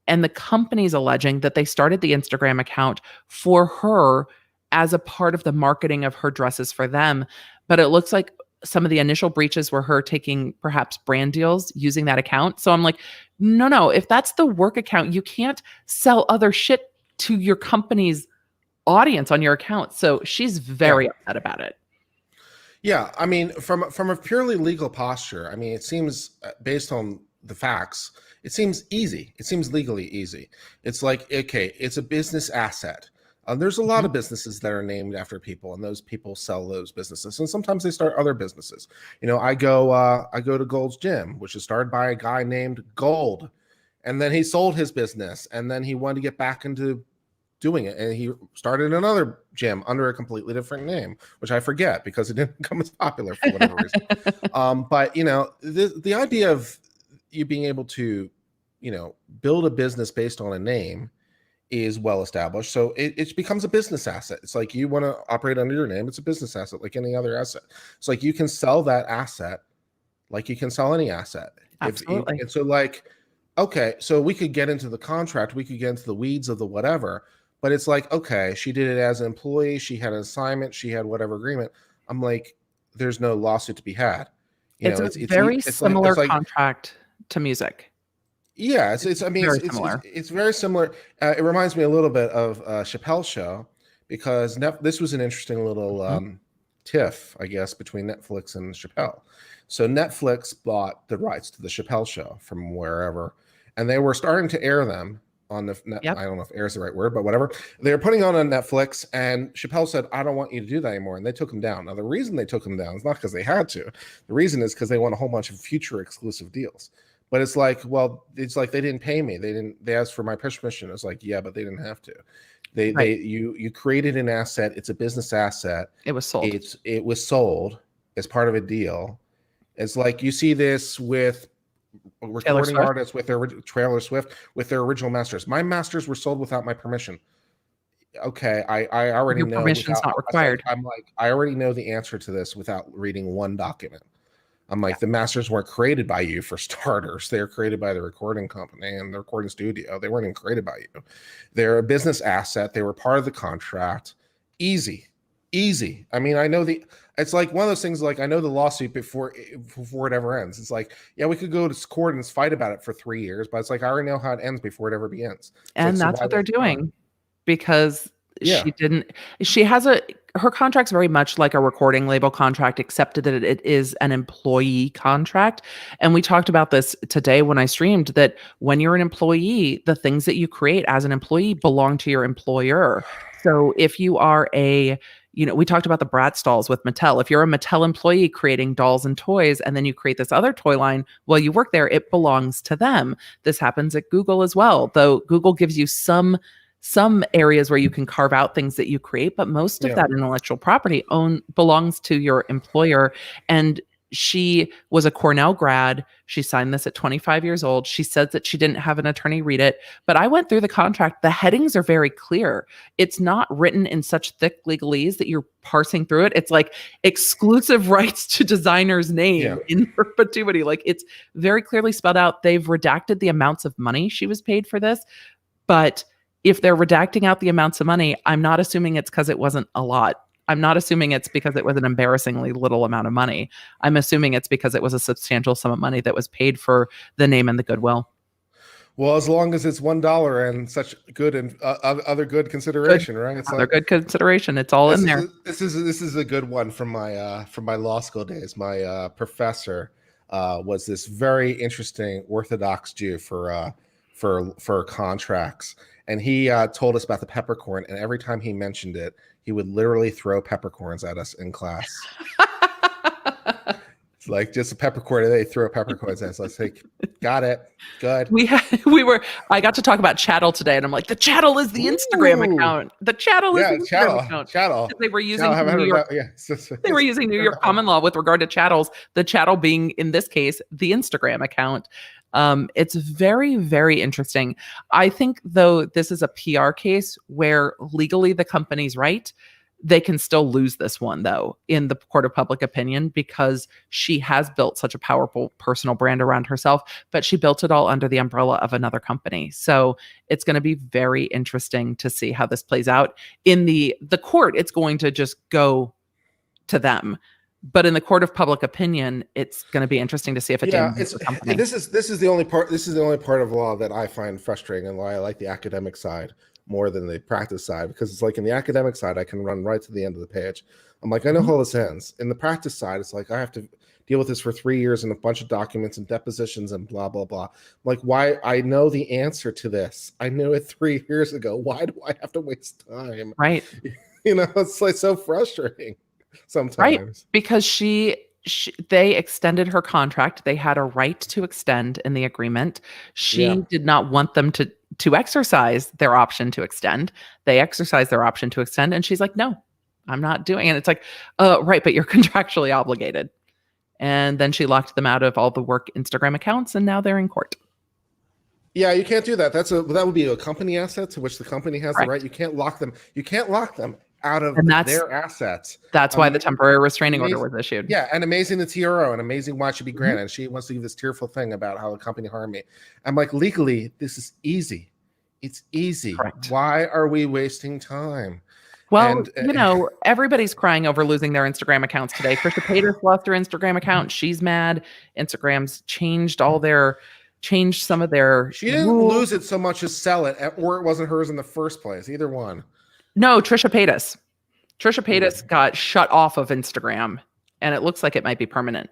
And the company's alleging that they started the Instagram account for her as a part of the marketing of her dresses for them. But it looks like some of the initial breaches were her taking perhaps brand deals using that account. So I'm like, no, if that's the work account, you can't sell other shit to your company's audience on your account. So she's very upset about it. Yeah, I mean, from a purely legal posture, I mean, it seems based on the facts, it seems easy. It seems legally easy. It's like, okay, it's a business asset. There's a lot of businesses that are named after people, and those people sell those businesses. And sometimes they start other businesses. You know, I go to Gold's Gym, which is started by a guy named Gold, and then he sold his business, and then he wanted to get back into doing it, and he started another gym under a completely different name, which I forget because it didn't become as popular for whatever reason. But you know, the idea of you being able to, you know, build a business based on a name is well established. So it becomes a business asset. It's like you want to operate under your name. It's a business asset like any other asset. It's like you can sell that asset like you can sell any asset. Absolutely. And so like, okay, so we could get into the contract, we could get into the weeds of the whatever, but it's like, okay, she did it as an employee, she had an assignment, she had whatever agreement. I'm like, there's no lawsuit to be had. It's very similar contract to music. Yeah, it's very similar. It reminds me a little bit of Chappelle's show, because this was an interesting little tiff, I guess, between Netflix and Chappelle. So Netflix bought the rights to the Chappelle show from wherever, and they were starting to air them on the I don't know if air is the right word, but whatever. They were putting on Netflix, and Chappelle said, I don't want you to do that anymore. And they took him down. Now, the reason they took him down is not because they had to. The reason is because they want a whole bunch of future exclusive deals. But it's like, well, it's like they didn't pay me. They asked for my permission. It's like, yeah, but they didn't have to. You created an asset. It's a business asset. It was sold. It was sold as part of a deal. It's like you see this with recording artists with their Taylor Swift with their original masters. My masters were sold without my permission. Okay, I already know. Permission's not required. I'm like, I already know the answer to this without reading one document. I'm like, the masters weren't created by you for starters. They're created by the recording company and the recording studio. They weren't even created by you. They're a business asset. They were part of the contract. Easy. I mean, it's like one of those things, like I know the lawsuit before it ever ends. It's like, yeah, we could go to court and fight about it for 3 years, but it's like, I already know how it ends before it ever begins. And that's what they're doing, because she has her contract's very much like a recording label contract, except that it is an employee contract. And we talked about this today when I streamed, that when you're an employee, the things that you create as an employee belong to your employer. So if you are we talked about the Bratz dolls with Mattel. If you're a Mattel employee creating dolls and toys, and then you create this other toy line while you work there, it belongs to them. This happens at Google as well, though Google gives you some areas where you can carve out things that you create, but most of that intellectual property belongs to your employer. And she was a Cornell grad. She signed this at 25 years old. She said that she didn't have an attorney read it, but I went through the contract. The headings are very clear. It's not written in such thick legalese that you're parsing through it. It's like exclusive rights to designer's name in perpetuity. Like, it's very clearly spelled out. They've redacted the amounts of money she was paid for this, but if they're redacting out the amounts of money, I'm not assuming it's because it wasn't a lot. I'm not assuming it's because it was an embarrassingly little amount of money. I'm assuming it's because it was a substantial sum of money that was paid for the name and the goodwill. Well, as long as it's $1 and such good and other good consideration, right? It's other good consideration. It's all in there. This is a good one from my law school days. My professor was this very interesting Orthodox Jew for contracts, and he told us about the peppercorn. And every time he mentioned it, he would literally throw peppercorns at us in class. It's like just a peppercorn, and they throw peppercorns at us. Let's say, got it, good. I got to talk about Chattel today, and I'm like, the Chattel is the Instagram account. The Chattel is the Instagram account. Chattel. They were using New York. They were using New York common law with regard to chattels. The chattel being, in this case, the Instagram account. It's very, very interesting. I think, though, this is a PR case where legally the company's right. They can still lose this one, though, in the court of public opinion, because she has built such a powerful personal brand around herself, but she built it all under the umbrella of another company. So it's going to be very interesting to see how this plays out. In the court, it's going to just go to them. But in the court of public opinion, it's going to be interesting to see if it damages the company. This is the only part. This is the only part of law that I find frustrating, and why I like the academic side more than the practice side, because it's like in the academic side, I can run right to the end of the page. I'm like, I know how this ends. In the practice side, it's like I have to deal with this for 3 years and a bunch of documents and depositions and blah, blah, blah. Like, why? I know the answer to this. I knew it 3 years ago. Why do I have to waste time? Right. It's like so frustrating sometimes. Right. Because they extended her contract. They had a right to extend in the agreement. She did not want them to exercise their option to extend. They exercised their option to extend, and she's like, no, I'm not doing it. And it's like, right, but you're contractually obligated. And then she locked them out of all the work Instagram accounts, and now they're in court. Yeah, you can't do that. That would be a company asset to which the company has the right. You can't lock them. You can't lock them out of their assets. That's why the temporary restraining order was issued. Yeah, and amazing the TRO, and amazing why it should be granted. She wants to give this tearful thing about how the company harmed me. I'm like, legally, this is easy. It's easy. Correct. Why are we wasting time? Well, everybody's crying over losing their Instagram accounts today. Trisha Paytas lost her Instagram account. She's mad. Instagram's changed some of their She didn't lose it so much as sell it, or it wasn't hers in the first place. Either one. No, Trisha Paytas. Trisha Paytas got shut off of Instagram, and it looks like it might be permanent.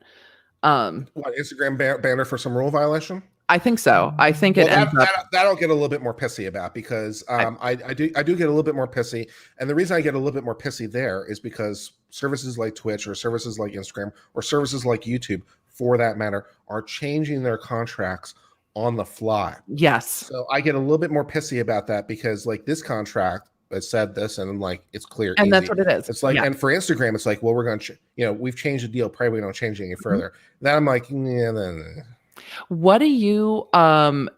Instagram banned her for some rule violation? I think so. I think that'll get a little bit more pissy about, because I do get a little bit more pissy, and the reason I get a little bit more pissy there is because services like Twitch or services like Instagram or services like YouTube, for that matter, are changing their contracts on the fly. Yes. So I get a little bit more pissy about that, because like this contract said this, and I'm like, it's clear, and easy. That's what it is. It's like, and for Instagram, it's like, well, we're going to, we've changed the deal. Probably we don't change it any further. Then I'm like, yeah. What do you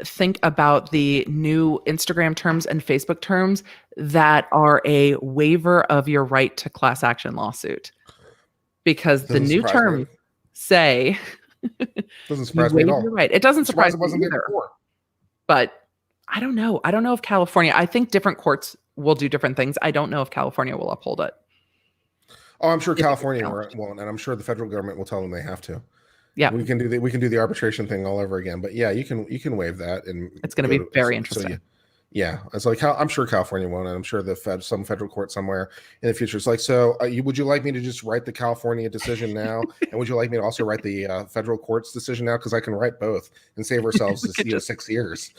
think about the new Instagram terms and Facebook terms that are a waiver of your right to class action lawsuit? Because the new terms say doesn't surprise me at all. Right. It doesn't surprise me either. But I don't know. I don't know if California, I think different courts will do different things. I don't know if California will uphold it. Oh, I'm sure California won't, and I'm sure the federal government will tell them they have to. Yeah, we can do the arbitration thing all over again. But yeah, you can waive that, and it's going to be very interesting. It's like I'm sure California won't, and I'm sure some federal court somewhere in the future. It's like, so would you like me to just write the California decision now, and would you like me to also write the federal court's decision now? Because I can write both and save ourselves 6 years.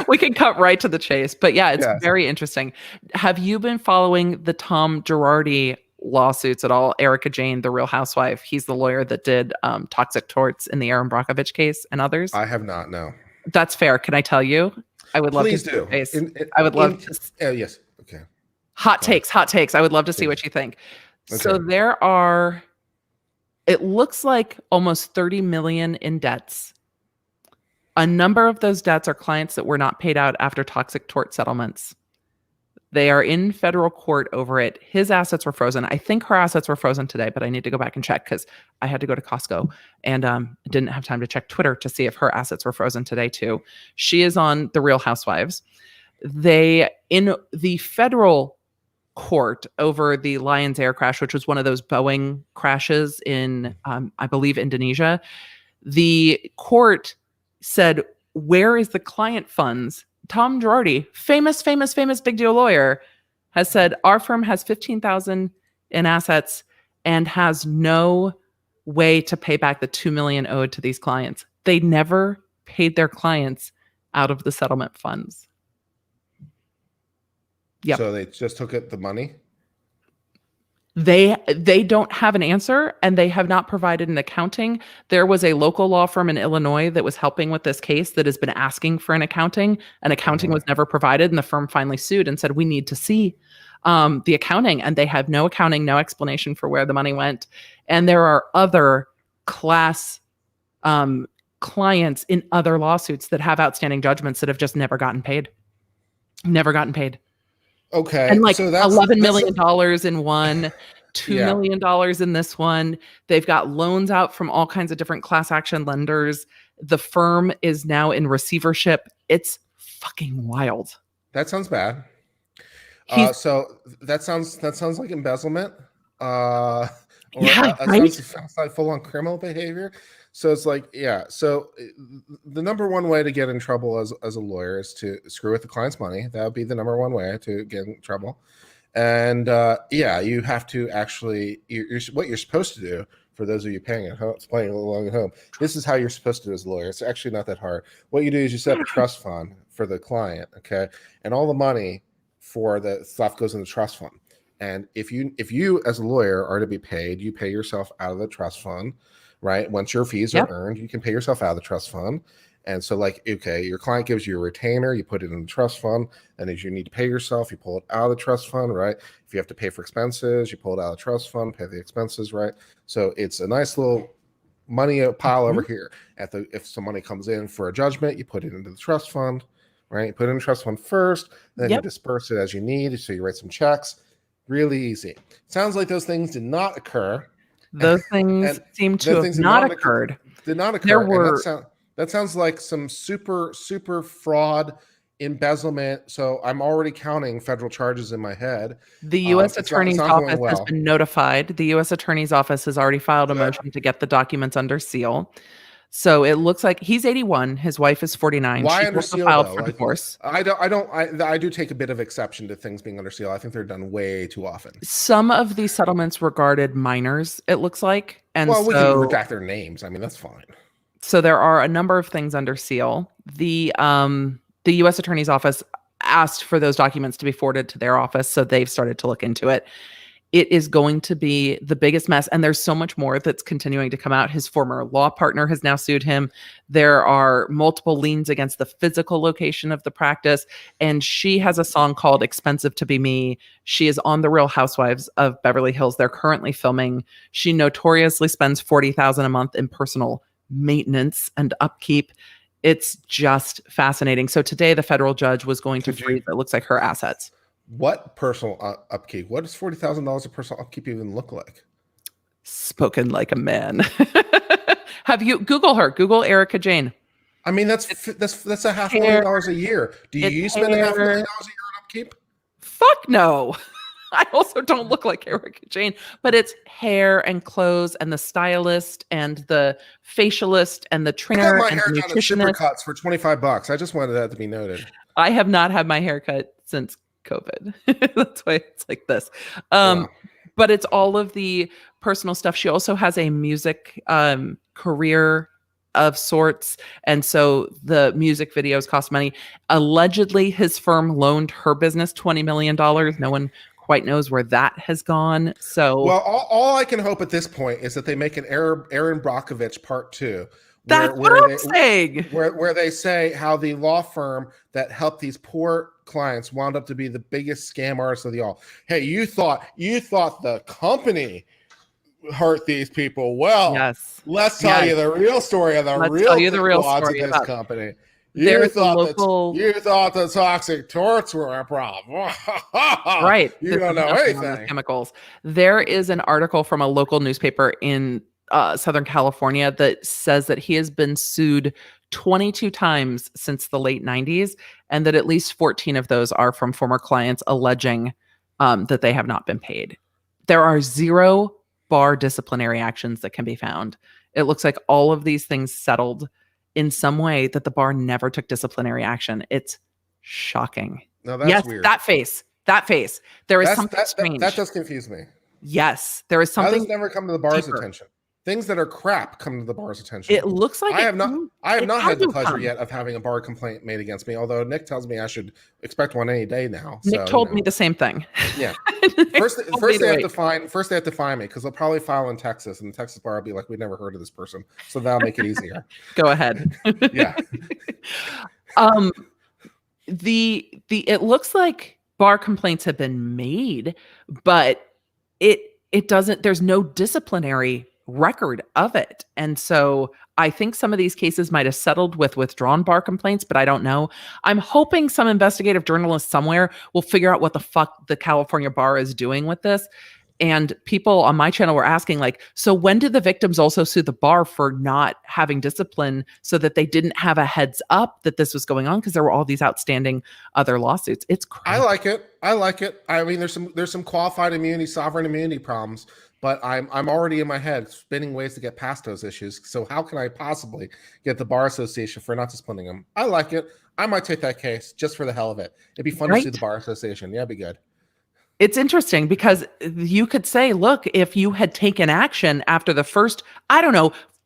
We can cut right to the chase. But yeah, it's very interesting. Have you been following the Tom Girardi lawsuits at all? Erica Jane, the Real Housewife, he's the lawyer that did toxic torts in the Aaron Brockovich case and others. I have not. No, that's fair. Can I tell you? I would love to. I would love to. Yes. Okay. Hot takes. I would love to see what you think. Okay. So there are It looks like almost 30 million in debts. A number of those debts are clients that were not paid out after toxic tort settlements. They are in federal court over it. His assets were frozen. I think her assets were frozen today, but I need to go back and check because I had to go to Costco and didn't have time to check Twitter to see if her assets were frozen today too. She is on The Real Housewives. They, in the federal court over the Lions Air crash, which was one of those Boeing crashes in, I believe, Indonesia, the court said, where is the client funds? Tom Girardi, famous big deal lawyer, has said our firm has $15,000 in assets and has no way to pay back the $2 million owed to these clients. They never paid their clients out of the settlement funds. Yep. So they just took the money? They don't have an answer, and they have not provided an accounting. There was a local law firm in Illinois that was helping with this case that has been asking for an accounting. An accounting was never provided, and the firm finally sued and said, we need to see the accounting. And they have no accounting, no explanation for where the money went. And there are other class clients in other lawsuits that have outstanding judgments that have just never gotten paid. Never gotten paid. Okay. And like so that's $11 million in one, $2 Yeah. million in this one. They've got loans out from all kinds of different class action lenders. The firm is now in receivership. It's fucking wild. That sounds bad. So that sounds like embezzlement. Or Yeah, it right? sounds like full on criminal behavior. So it's like, yeah. So the number one way to get in trouble as a lawyer is to screw with the client's money. That would be the number one way to get in trouble. And yeah, you have to actually, what you're supposed to do, for those of you playing along at home, this is how you're supposed to do as a lawyer. It's actually not that hard. What you do is you set up a trust fund for the client, okay? And all the money for the stuff goes in the trust fund. And if you as a lawyer are to be paid, you pay yourself out of the trust fund, right? Once your fees are earned, you can pay yourself out of the trust fund. And so like, okay, your client gives you a retainer, you put it in the trust fund, and as you need to pay yourself, you pull it out of the trust fund, right? If you have to pay for expenses, you pull it out of the trust fund, pay the expenses, right? So it's a nice little money pile over here. If some money comes in for a judgment, you put it into the trust fund, right? You put it in the trust fund first, then you disperse it as you need. So you write some checks. Really easy. Sounds like those things did not occur. Those things seem to have not occurred. Did not occur. There were, that sounds like some super fraud, embezzlement. So I'm already counting federal charges in my head. The U.S. Attorney's Office has been notified. The U.S. Attorney's Office has already filed a motion to get the documents under seal. So it looks like he's 81. His wife is 49. Why She under also seal, filed though? for divorce. I do take a bit of exception to things being under seal. I think they're done way too often. Some of these settlements regarded minors, it looks like. And well, we can redact their names. I mean, that's fine. So there are a number of things under seal. The U.S. Attorney's Office asked for those documents to be forwarded to their office, so they've started to look into it. It is going to be the biggest mess, and there's so much more that's continuing to come out. His former law partner has now sued him. There are multiple liens against the physical location of the practice, and she has a song called Expensive to Be Me. She is on The Real Housewives of Beverly Hills. They're currently filming. She notoriously spends $40,000 a month in personal maintenance and upkeep. It's just fascinating. So today the federal judge was going to freeze, it looks like, her assets. What personal upkeep? What does $40,000 of personal upkeep even look like? Spoken like a man. Have you Google her? Google Erica Jane. I mean, that's a $500,000 a year. Do you spend $500,000 a year on upkeep? Fuck no. I also don't look like Erica Jane, but it's hair and clothes and the stylist and the facialist and the trainer and the nutritionist. Supercuts for $25. I just wanted that to be noted. I have not had my haircut since COVID. That's why it's like this. Wow. But it's all of the personal stuff. She also has a music career of sorts. And so the music videos cost money. Allegedly, his firm loaned her business $20 million. No one quite knows where that has gone. So, well, all I can hope at this point is that they make an Aaron Brockovich part 2. That's what I'm saying. Where they say how the law firm that helped these poor clients wound up to be the biggest scam artists of the all. Hey, you thought the company hurt these people. Well, Yes. let's tell you the real story of the real gods of this company. You thought the toxic torts were a problem. Right. You don't know anything. Chemicals. There is an article from a local newspaper in Southern California that says that he has been sued 22 times since the late 90s, and that at least 14 of those are from former clients alleging that they have not been paid. There are 0 bar disciplinary actions that can be found. It looks like all of these things settled in some way that the bar never took disciplinary action. It's shocking. No, that's weird. That face. There is something strange. That does confuse me. Yes, there is something. That has never come to the bar's attention. Things that are crap come to the bar's attention. It looks like I have not had the pleasure yet of having a bar complaint made against me. Although Nick tells me I should expect one any day now. Nick told me the same thing. Yeah. First they have to find me because they'll probably file in Texas, and the Texas bar will be like, "We've never heard of this person," so that'll make it easier. Go ahead. Yeah. It looks like bar complaints have been made, but it doesn't. There's no disciplinary record of it. And so I think some of these cases might have settled with withdrawn bar complaints, but I don't know. I'm hoping some investigative journalist somewhere will figure out what the fuck the California bar is doing with this. And people on my channel were asking, like, so when did the victims also sue the bar for not having discipline so that they didn't have a heads up that this was going on? Because there were all these outstanding other lawsuits. It's crazy. I like it. I mean, there's some qualified immunity, sovereign immunity problems, but I'm already in my head spinning ways to get past those issues. So how can I possibly get the bar association for not disciplining them? I like it. I might take that case just for the hell of it. It'd be fun to sue the bar association. Yeah, it'd be good. It's interesting because you could say, look, if you had taken action after the first,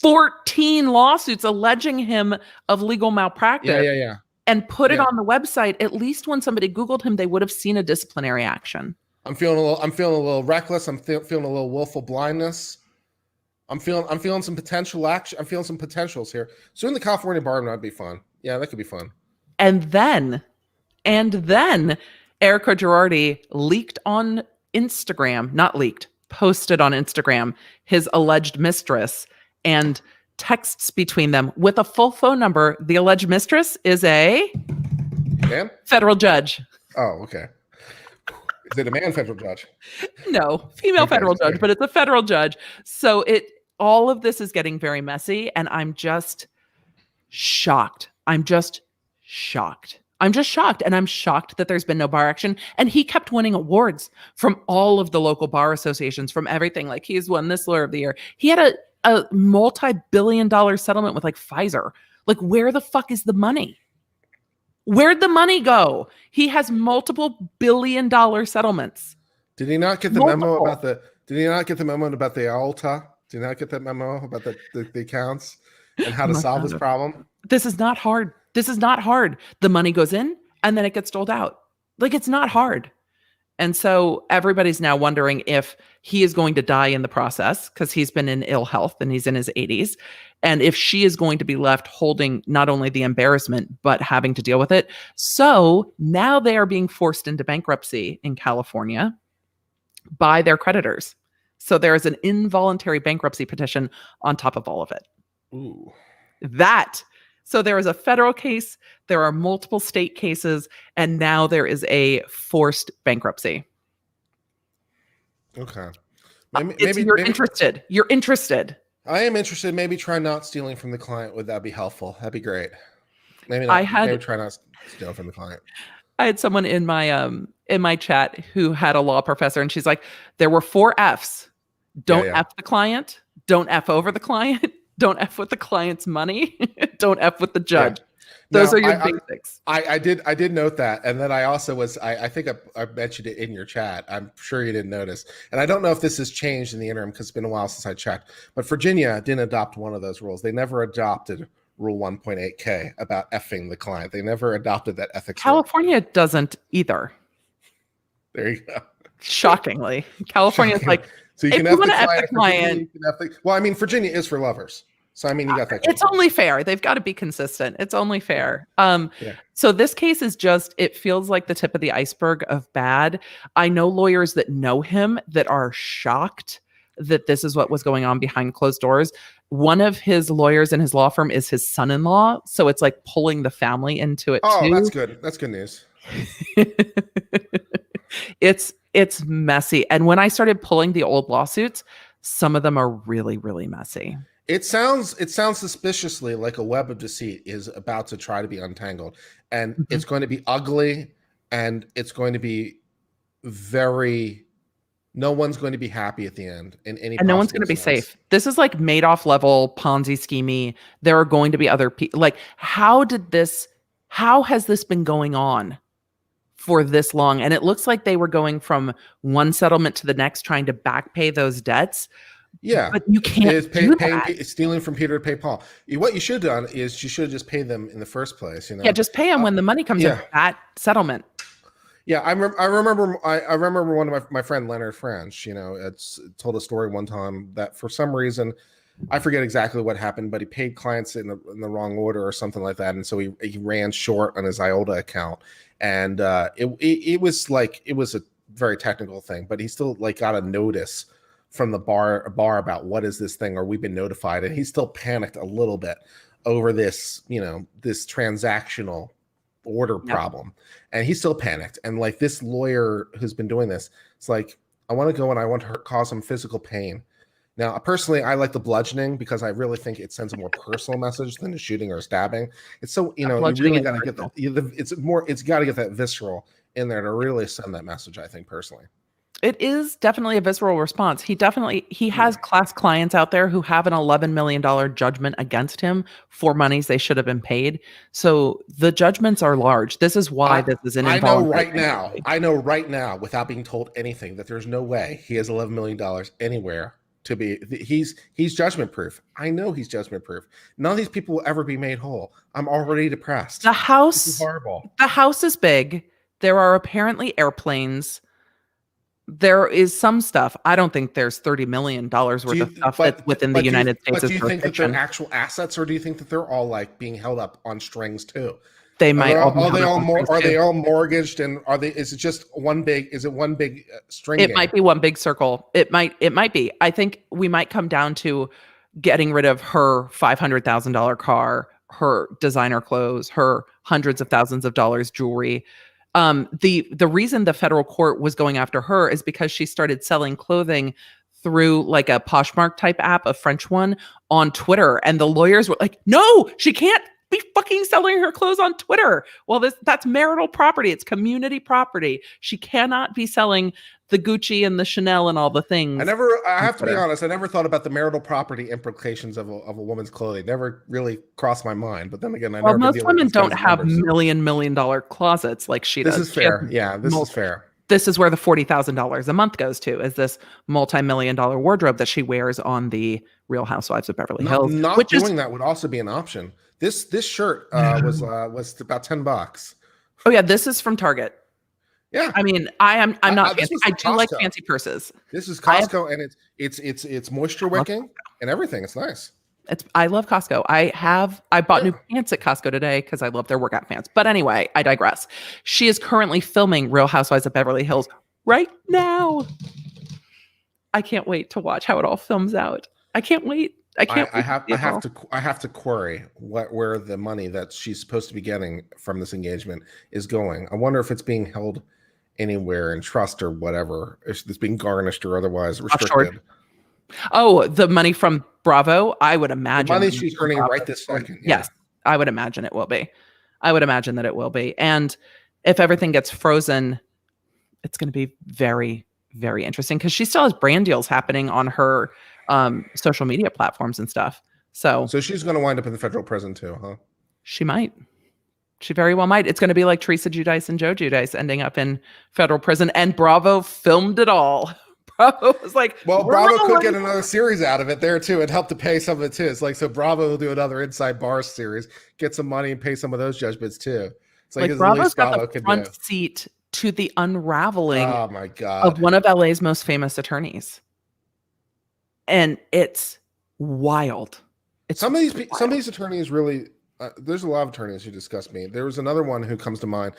14 lawsuits alleging him of legal malpractice and put it on the website, at least when somebody Googled him, they would have seen a disciplinary action. I'm feeling a little reckless. I'm feeling a little willful blindness. I'm feeling some potential action. I'm feeling some potentials here. Suing the California bar might be fun. Yeah, that could be fun. And then Erica Girardi leaked on Instagram, posted on Instagram, his alleged mistress and texts between them with a full phone number. The alleged mistress is a federal judge. Oh, okay. Is it a man federal judge? No, female federal judge, but it's a federal judge. So all of this is getting very messy, and I'm just shocked. I'm just shocked, and I'm shocked that there's been no bar action. And he kept winning awards from all of the local bar associations, from everything. Like, he's won this lawyer of the year. He had a multi-billion-dollar settlement with like Pfizer. Like, where the fuck is the money? Where'd the money go? He has multiple billion-dollar settlements. Did he not get the memo about the? Did he not get the memo about the ALTA? Did he not get that memo about the accounts and how to solve this problem? This is not hard. The money goes in and then it gets doled out. Like, it's not hard. And so everybody's now wondering if he is going to die in the process because he's been in ill health and he's in his 80s. And if she is going to be left holding not only the embarrassment, but having to deal with it. So now they are being forced into bankruptcy in California by their creditors. So there is an involuntary bankruptcy petition on top of all of it. Ooh. So there is a federal case, there are multiple state cases, and now there is a forced bankruptcy. Okay. You're interested. You're interested. I am interested. Maybe try not stealing from the client. Would that be helpful? That'd be great. Maybe try not to steal from the client. I had someone in my chat who had a law professor, and she's like, there were 4 F's. Don't F the client. Don't F over the client. Don't F with the client's money. Don't F with the judge. Yeah. Those are your basics. I did note that. And then I also I think I mentioned it in your chat. I'm sure you didn't notice. And I don't know if this has changed in the interim because it's been a while since I checked. But Virginia didn't adopt one of those rules. They never adopted Rule 1.8K about effing the client. They never adopted that ethics. California doesn't either. There you go. Shockingly. California's like, so you can F the client. Well, I mean, Virginia is for lovers. So, I mean, you got that. It's only fair. They've got to be consistent. It's only fair. So this case is it feels like the tip of the iceberg of bad. I know lawyers that know him that are shocked that this is what was going on behind closed doors. One of his lawyers in his law firm is his son-in-law, so it's like pulling the family into it Oh, too. that's good. That's good news. It's messy. And when I started pulling the old lawsuits, some of them are really, really messy. It sounds suspiciously like a web of deceit is about to try to be untangled, and it's going to be ugly, and it's going to be no one's going to be happy at the end in any, and no one's going to be safe. This is like Madoff level Ponzi schemey. There are going to be other people. Like, how has this been going on for this long? And it looks like they were going from one settlement to the next, trying to back pay those debts. Yeah, but you can't do that. Stealing from Peter to pay Paul. What you should have done is you should have just paid them in the first place. Yeah, just pay them when the money comes in. That settlement. Yeah, I remember one of my friend Leonard French. It's told a story one time that for some reason, I forget exactly what happened, but he paid clients in the wrong order or something like that, and so he ran short on his IOTA account, and it was a very technical thing, but he still got a notice from the bar about what is this thing, or we've been notified, and he still panicked a little bit over this this transactional order problem, and he still panicked. And this lawyer who's been doing this, it's like, I want to go and I want to cause him physical pain. Now, personally, I like the bludgeoning because I really think it sends a more personal message than the shooting or stabbing. It's so you really got to get it's got to get that visceral in there to really send that message, I think, personally. It is definitely a visceral response. He has class clients out there who have an $11 million judgment against him for monies they should have been paid. So the judgments are large. This is why this is an involuntary. I know right now, without being told anything, that there's no way he has $11 million anywhere to be. He's judgment proof. I know he's judgment proof. None of these people will ever be made whole. I'm already depressed. The house is horrible. The house is big. There are apparently airplanes. There is some stuff. I don't think there's $30 million worth of stuff that's within the United States. But do you think that they're actual assets, or do you think that they're all being held up on strings too? They might. Are they all mortgaged, and is it just one big? Is it one big string? It might be one big circle. It might be. I think we might come down to getting rid of her $500,000 car, her designer clothes, her hundreds of thousands of dollars jewelry. The reason the federal court was going after her is because she started selling clothing through a Poshmark type app, a French one, on Twitter. And the lawyers were like, no, she can't be fucking selling her clothes on Twitter. Well, that's marital property. It's community property. She cannot be selling the Gucci and the Chanel and all the things. I have to be honest, I never thought about the marital property implications of a woman's clothing. Never really crossed my mind. But then again, most women don't have $1 million closets like she does. This is fair. Yeah, this is fair. This is where the $40,000 a month goes to, is this multi-million-dollar wardrobe that she wears on the Real Housewives of Beverly Hills. That would also be an option. This shirt was about $10. Oh yeah, this is from Target. Yeah, I mean, I'm not fancy. I do like fancy purses. This is Costco, and it's moisture wicking and everything. It's nice. I love Costco. I bought new pants at Costco today because I love their workout pants. But anyway, I digress. She is currently filming Real Housewives of Beverly Hills right now. I can't wait to watch how it all films out. I can't wait. I have to query where the money that she's supposed to be getting from this engagement is going. I wonder if it's being held anywhere in trust or whatever. If it's being garnished or otherwise restricted. Offshore. Oh, the money from Bravo, I would imagine. The money she's earning right this second. Yeah. Yes, I would imagine it will be. I would imagine that it will be. And if everything gets frozen, it's going to be very, very interesting because she still has brand deals happening on her social media platforms and stuff. So she's going to wind up in the federal prison too, huh? She might. She very well might. It's going to be like Teresa Giudice and Joe Giudice ending up in federal prison. And Bravo filmed it all. Bravo was like, well, Bravo could get another series out of it there too and help to pay some of it too. It's like, so Bravo will do another Inside Bars series, get some money and pay some of those judgments too. It's like Bravo's got the front seat to the unraveling oh my God. of one of LA's most famous attorneys. And it's wild. Some of these attorneys really, there's a lot of attorneys who disgust me. There was another one who comes to mind.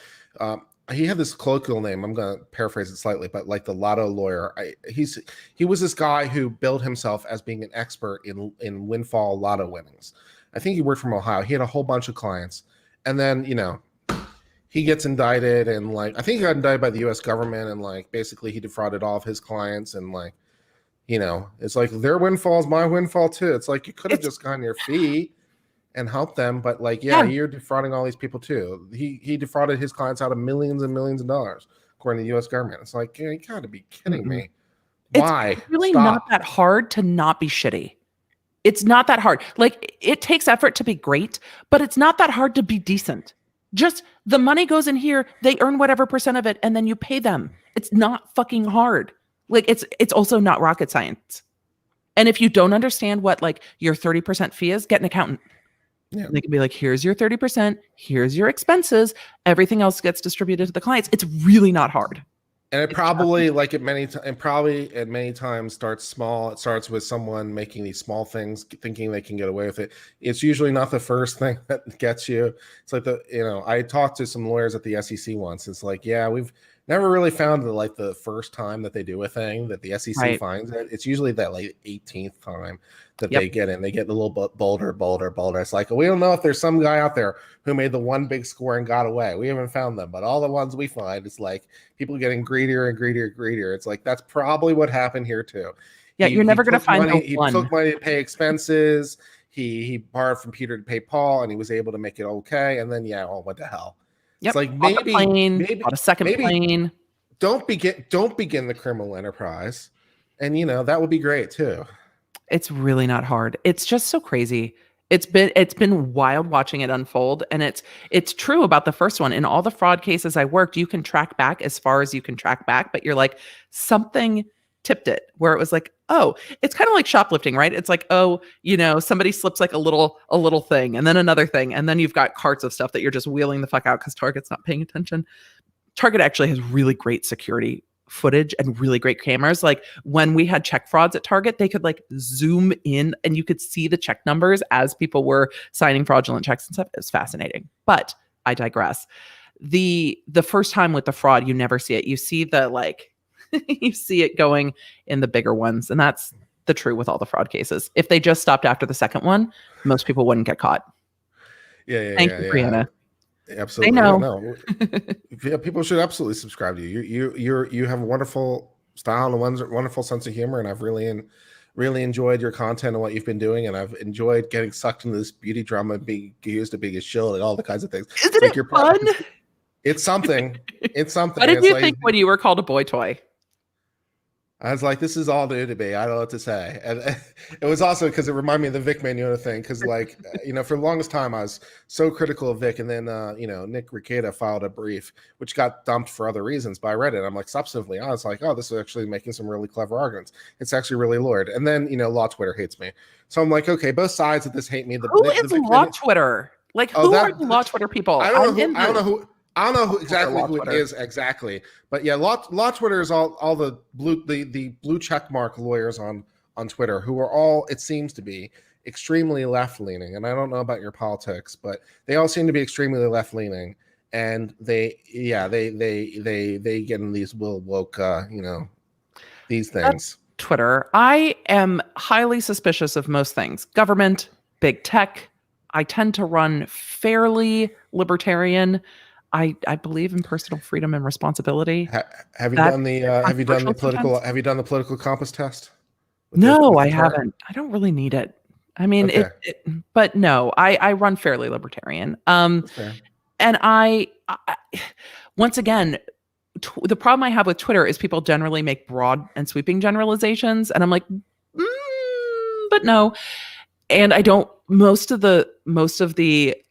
he had this colloquial name. I'm going to paraphrase it slightly, but like the lotto lawyer. He was this guy who billed himself as being an expert in windfall lotto winnings. I think he worked from Ohio. He had a whole bunch of clients, and then he gets indicted, and like I think he got indicted by the U.S. government, and like basically he defrauded all of his clients, and like it's like their windfall is my windfall too. It's like you could have just gotten your fee and help them, but like you're defrauding all these people too. He defrauded his clients out of millions and millions of dollars according to the US government. It's like, you gotta be kidding me. Why? It's really not that hard to not be shitty. It's not that hard. Like, it takes effort to be great, but it's not that hard to be decent. Just the money goes in here, they earn whatever percent of it, and then you pay them. It's not fucking hard. Like, it's also not rocket science. And if you don't understand what like your 30% fee is, get an accountant. Yeah. They can be like, here's your 30%, here's your expenses, everything else gets distributed to the clients. It's really not hard. And it probably at many times starts small. It starts with someone making these small things, thinking they can get away with it. It's usually not the first thing that gets you. It's like I talked to some lawyers at the SEC once. It's like, we've never really found that like the first time that they do a thing that the SEC finds it. It's usually that like 18th time that they get in. They get a little bit bolder. It's like, we don't know if there's some guy out there who made the one big score and got away. We haven't found them, but all the ones we find, it's like people getting greedier and greedier. It's like, that's probably what happened here too. Yeah, you're never going to find money. He took money to pay expenses. He borrowed from Peter to pay Paul, and he was able to make it okay. And then all went to hell. Yep. It's like maybe bought a second plane. Don't begin the criminal enterprise, and that would be great too. It's really not hard. It's just so crazy. It's been wild watching it unfold, and it's true about the first one. In all the fraud cases I worked, you can track back as far as you can track back, but you're like, something tipped it where it was like, oh, it's kind of like shoplifting, right? It's like, oh, somebody slips like a little thing, and then another thing, and then you've got carts of stuff that you're just wheeling the fuck out because Target's not paying attention. Target actually has really great security footage and really great cameras. Like when we had check frauds at Target, they could like zoom in and you could see the check numbers as people were signing fraudulent checks and stuff. It was fascinating, but I digress. The first time with the fraud, you never see it. You see you see it going in the bigger ones. And that's the true with all the fraud cases. If they just stopped after the second one, most people wouldn't get caught. Thank you, Brianna. Absolutely. I know. People should absolutely subscribe to you. You have a wonderful style and a wonderful sense of humor, and I've really enjoyed your content and what you've been doing, and I've enjoyed getting sucked into this beauty drama and being used to being a shield and all the kinds of things. Isn't it fun? It's something. It's something. What did you think when you were called a boy toy? I was like, this is all new to me. I don't know what to say. And it was also because it reminded me of the Vic Mignogna thing. Because for the longest time, I was so critical of Vic. And then, Nick Rekieta filed a brief, which got dumped for other reasons. But I read it. I'm like, substantively, I was like, oh, this is actually making some really clever arguments. It's actually really lured. And then, law Twitter hates me. So I'm like, okay, both sides of this hate me. Who is law Twitter? Like, who are the law Twitter people? I don't know who exactly who it is exactly, but law Twitter is all the blue check mark lawyers on Twitter who are all, it seems to be, extremely left leaning. And I don't know about your politics, but they all seem to be extremely left leaning, and they get in these woke these things. That's Twitter. I am highly suspicious of most things. Government, big tech. I tend to run fairly libertarian. I believe in personal freedom and responsibility. Have you done the political compass test? No, I haven't. I don't really need it. I mean, okay. But no, I run fairly libertarian. And I once again, the problem I have with Twitter is people generally make broad and sweeping generalizations, and I'm like, but no. And I don't. Most of the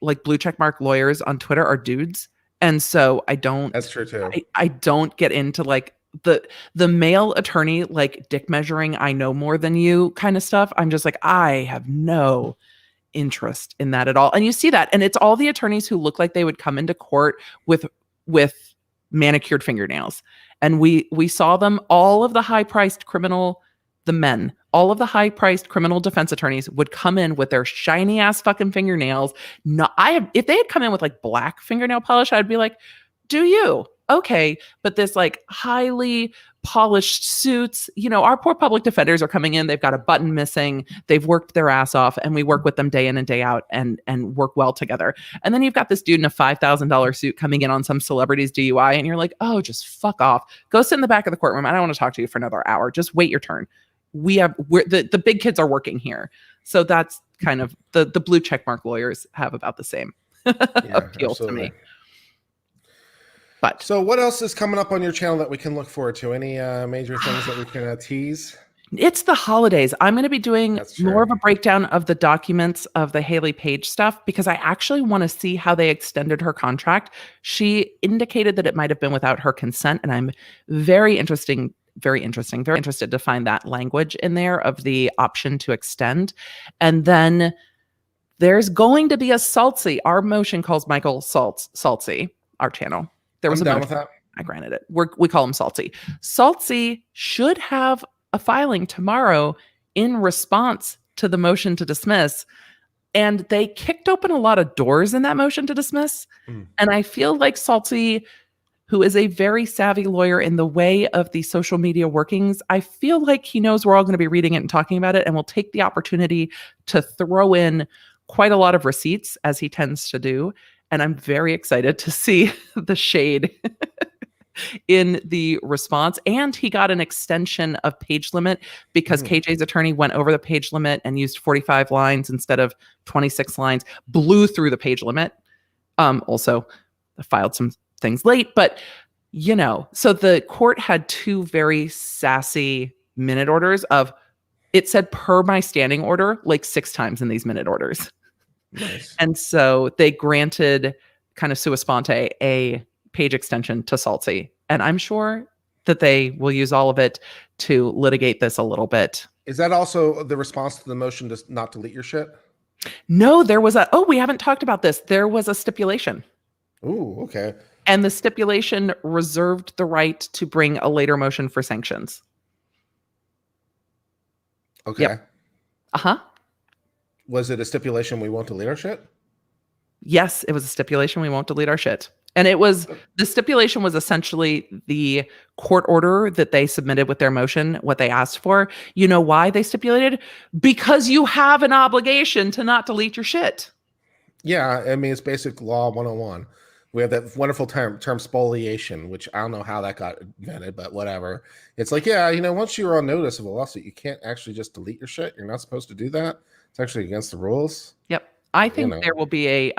like blue checkmark lawyers on Twitter are dudes. And so I don't. That's true too. I don't get into like the male attorney, like dick measuring, I know more than you kind of stuff. I'm just like, I have no interest in that at all. And you see that. And it's all the attorneys who look like they would come into court with manicured fingernails. And we saw them, all of the high-priced all of the high-priced criminal defense attorneys would come in with their shiny ass fucking fingernails. If they had come in with like black fingernail polish, I'd be like, do you? okay, but this like highly polished suits, our poor public defenders are coming in, they've got a button missing, they've worked their ass off, and we work with them day in and day out and work well together. And then you've got this dude in a $5,000 suit coming in on some celebrity's DUI, and you're like, oh, just fuck off. Go sit in the back of the courtroom. I don't want to talk to you for another hour. Just wait your turn. The big kids are working here. So that's kind of the blue checkmark lawyers have about the same appeal to me. But so what else is coming up on your channel that we can look forward to? Any major things that we can tease? It's the holidays. I'm going to be doing more of a breakdown of the documents of the Haley Page stuff because I actually want to see how they extended her contract. She indicated that it might have been without her consent, and I'm very interested to find that language in there of the option to extend. And then there's going to be a Saltsy. Our motion calls Michael Saltsy, our channel. There was I'm down with that. I granted it. We call him Saltsy. Saltsy should have a filing tomorrow in response to the motion to dismiss. And they kicked open a lot of doors in that motion to dismiss. And I feel like Saltsy, who is a very savvy lawyer in the way of the social media workings, I feel like he knows we're all going to be reading it and talking about it, and will take the opportunity to throw in quite a lot of receipts, as he tends to do. And I'm very excited to see the shade in the response. And he got an extension of page limit because KJ's attorney went over the page limit and used 45 lines instead of 26 lines, blew through the page limit. Also filed some things late, but so the court had two very sassy minute orders of, it said per my standing order like 6 times in these minute orders. Nice. And so they granted kind of sua sponte a page extension to Saltsy. And I'm sure that they will use all of it to litigate this a little bit. Is that also the response to the motion to not delete your shit? No, there was we haven't talked about this. There was a stipulation. Ooh, okay. And the stipulation reserved the right to bring a later motion for sanctions. Okay. Yep. Uh-huh. Was it a stipulation we won't delete our shit? Yes, it was a stipulation we won't delete our shit. And the stipulation was essentially the court order that they submitted with their motion, what they asked for. You know why they stipulated? Because you have an obligation to not delete your shit. Yeah, I mean, it's basic law 101. We have that wonderful term spoliation, which I don't know how that got invented, but whatever. It's like, once you're on notice of a lawsuit, you can't actually just delete your shit. You're not supposed to do that. It's actually against the rules. Yep. I think there will be a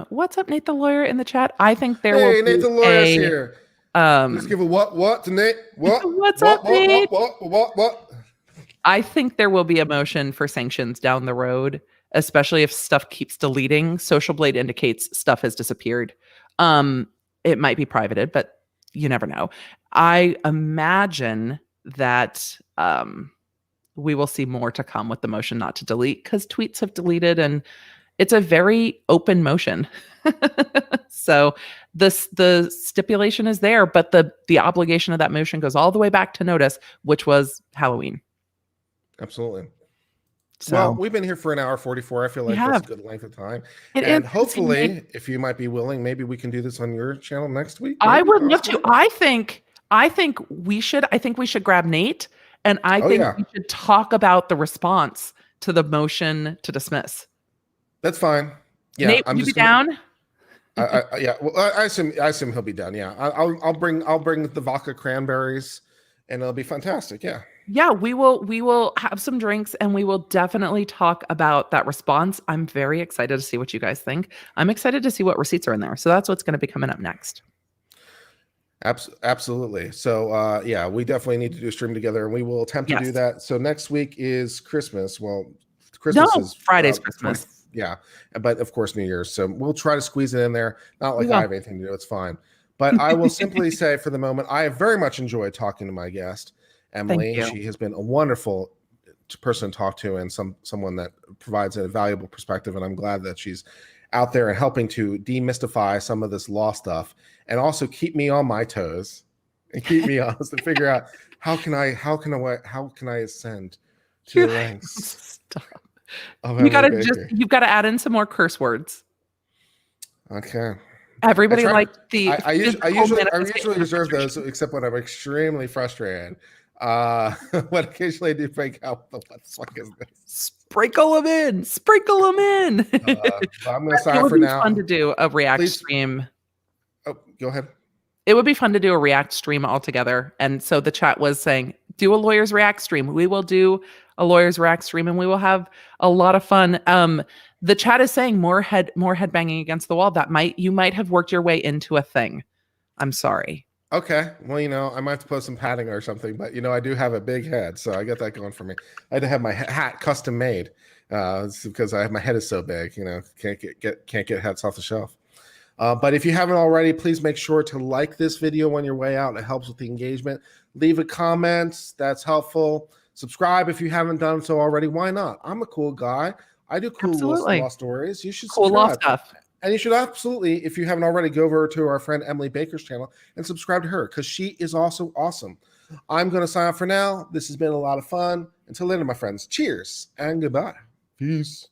what's up, Nate the lawyer in the chat? I think there will be Nate the lawyer's here. Let's give a what to Nate? What? What's up, Nate? What? I think there will be a motion for sanctions down the road, especially if stuff keeps deleting. Social Blade indicates stuff has disappeared. It might be privated, but you never know. I imagine that we will see more to come with the motion not to delete, because tweets have deleted and it's a very open motion. So the stipulation is there, but the obligation of that motion goes all the way back to notice, which was Halloween. Absolutely. So, well, we've been here for an hour 44. I feel like that's a good length of time. And hopefully, if you might be willing, maybe we can do this on your channel next week. I would love to. I think we should. I think we should grab Nate, and I think we should talk about the response to the motion to dismiss. That's fine. Yeah, Nate, would you be down? Yeah. Well, I assume he'll be down. Yeah. I'll bring the vodka cranberries, and it'll be fantastic. Yeah. Yeah, we will have some drinks and we will definitely talk about that response. I'm very excited to see what you guys think. I'm excited to see what receipts are in there. So that's what's going to be coming up next. Absolutely. So we definitely need to do a stream together, and we will attempt to do that. So next week is Christmas. Well, Christmas is Friday's Christmas. Yeah, but of course New Year's. So we'll try to squeeze it in there. Not like I have anything to do. It's fine. But I will simply say, for the moment, I have very much enjoyed talking to my guest, Emily. She has been a wonderful person to talk to, and someone that provides a valuable perspective. And I'm glad that she's out there and helping to demystify some of this law stuff, and also keep me on my toes and keep me honest to figure out how can I ascend to the ranks. Stop. You've got to add in some more curse words. Okay. Everybody try. liked the I physical usually manifestation of reserve those, frustration. except when I'm extremely frustrated. But occasionally I do break out. What the fuck is this? Sprinkle them in. Sprinkle them in. But I'm gonna sign It off would for be now. fun to do a React Please. stream. Oh, go ahead. It would be fun to do a React stream all together. And so the chat was saying, do a lawyer's React stream. We will do a lawyer's React stream and we will have a lot of fun. The chat is saying more head banging against the wall. You might have worked your way into a thing. I'm sorry. Okay. Well, I might have to put some padding or something, but I do have a big head, so I got that going for me. I had to have my hat custom made because my head is so big. Can't get hats off the shelf. But if you haven't already, please make sure to like this video on your way out. It helps with the engagement. Leave a comment. That's helpful. Subscribe if you haven't done so already. Why not? I'm a cool guy. I do cool law stories. You should cool subscribe. Law stuff. And you should absolutely, if you haven't already, go over to our friend Emily Baker's channel and subscribe to her because she is also awesome. I'm going to sign off for now. This has been a lot of fun. Until later, my friends. Cheers and goodbye. Peace.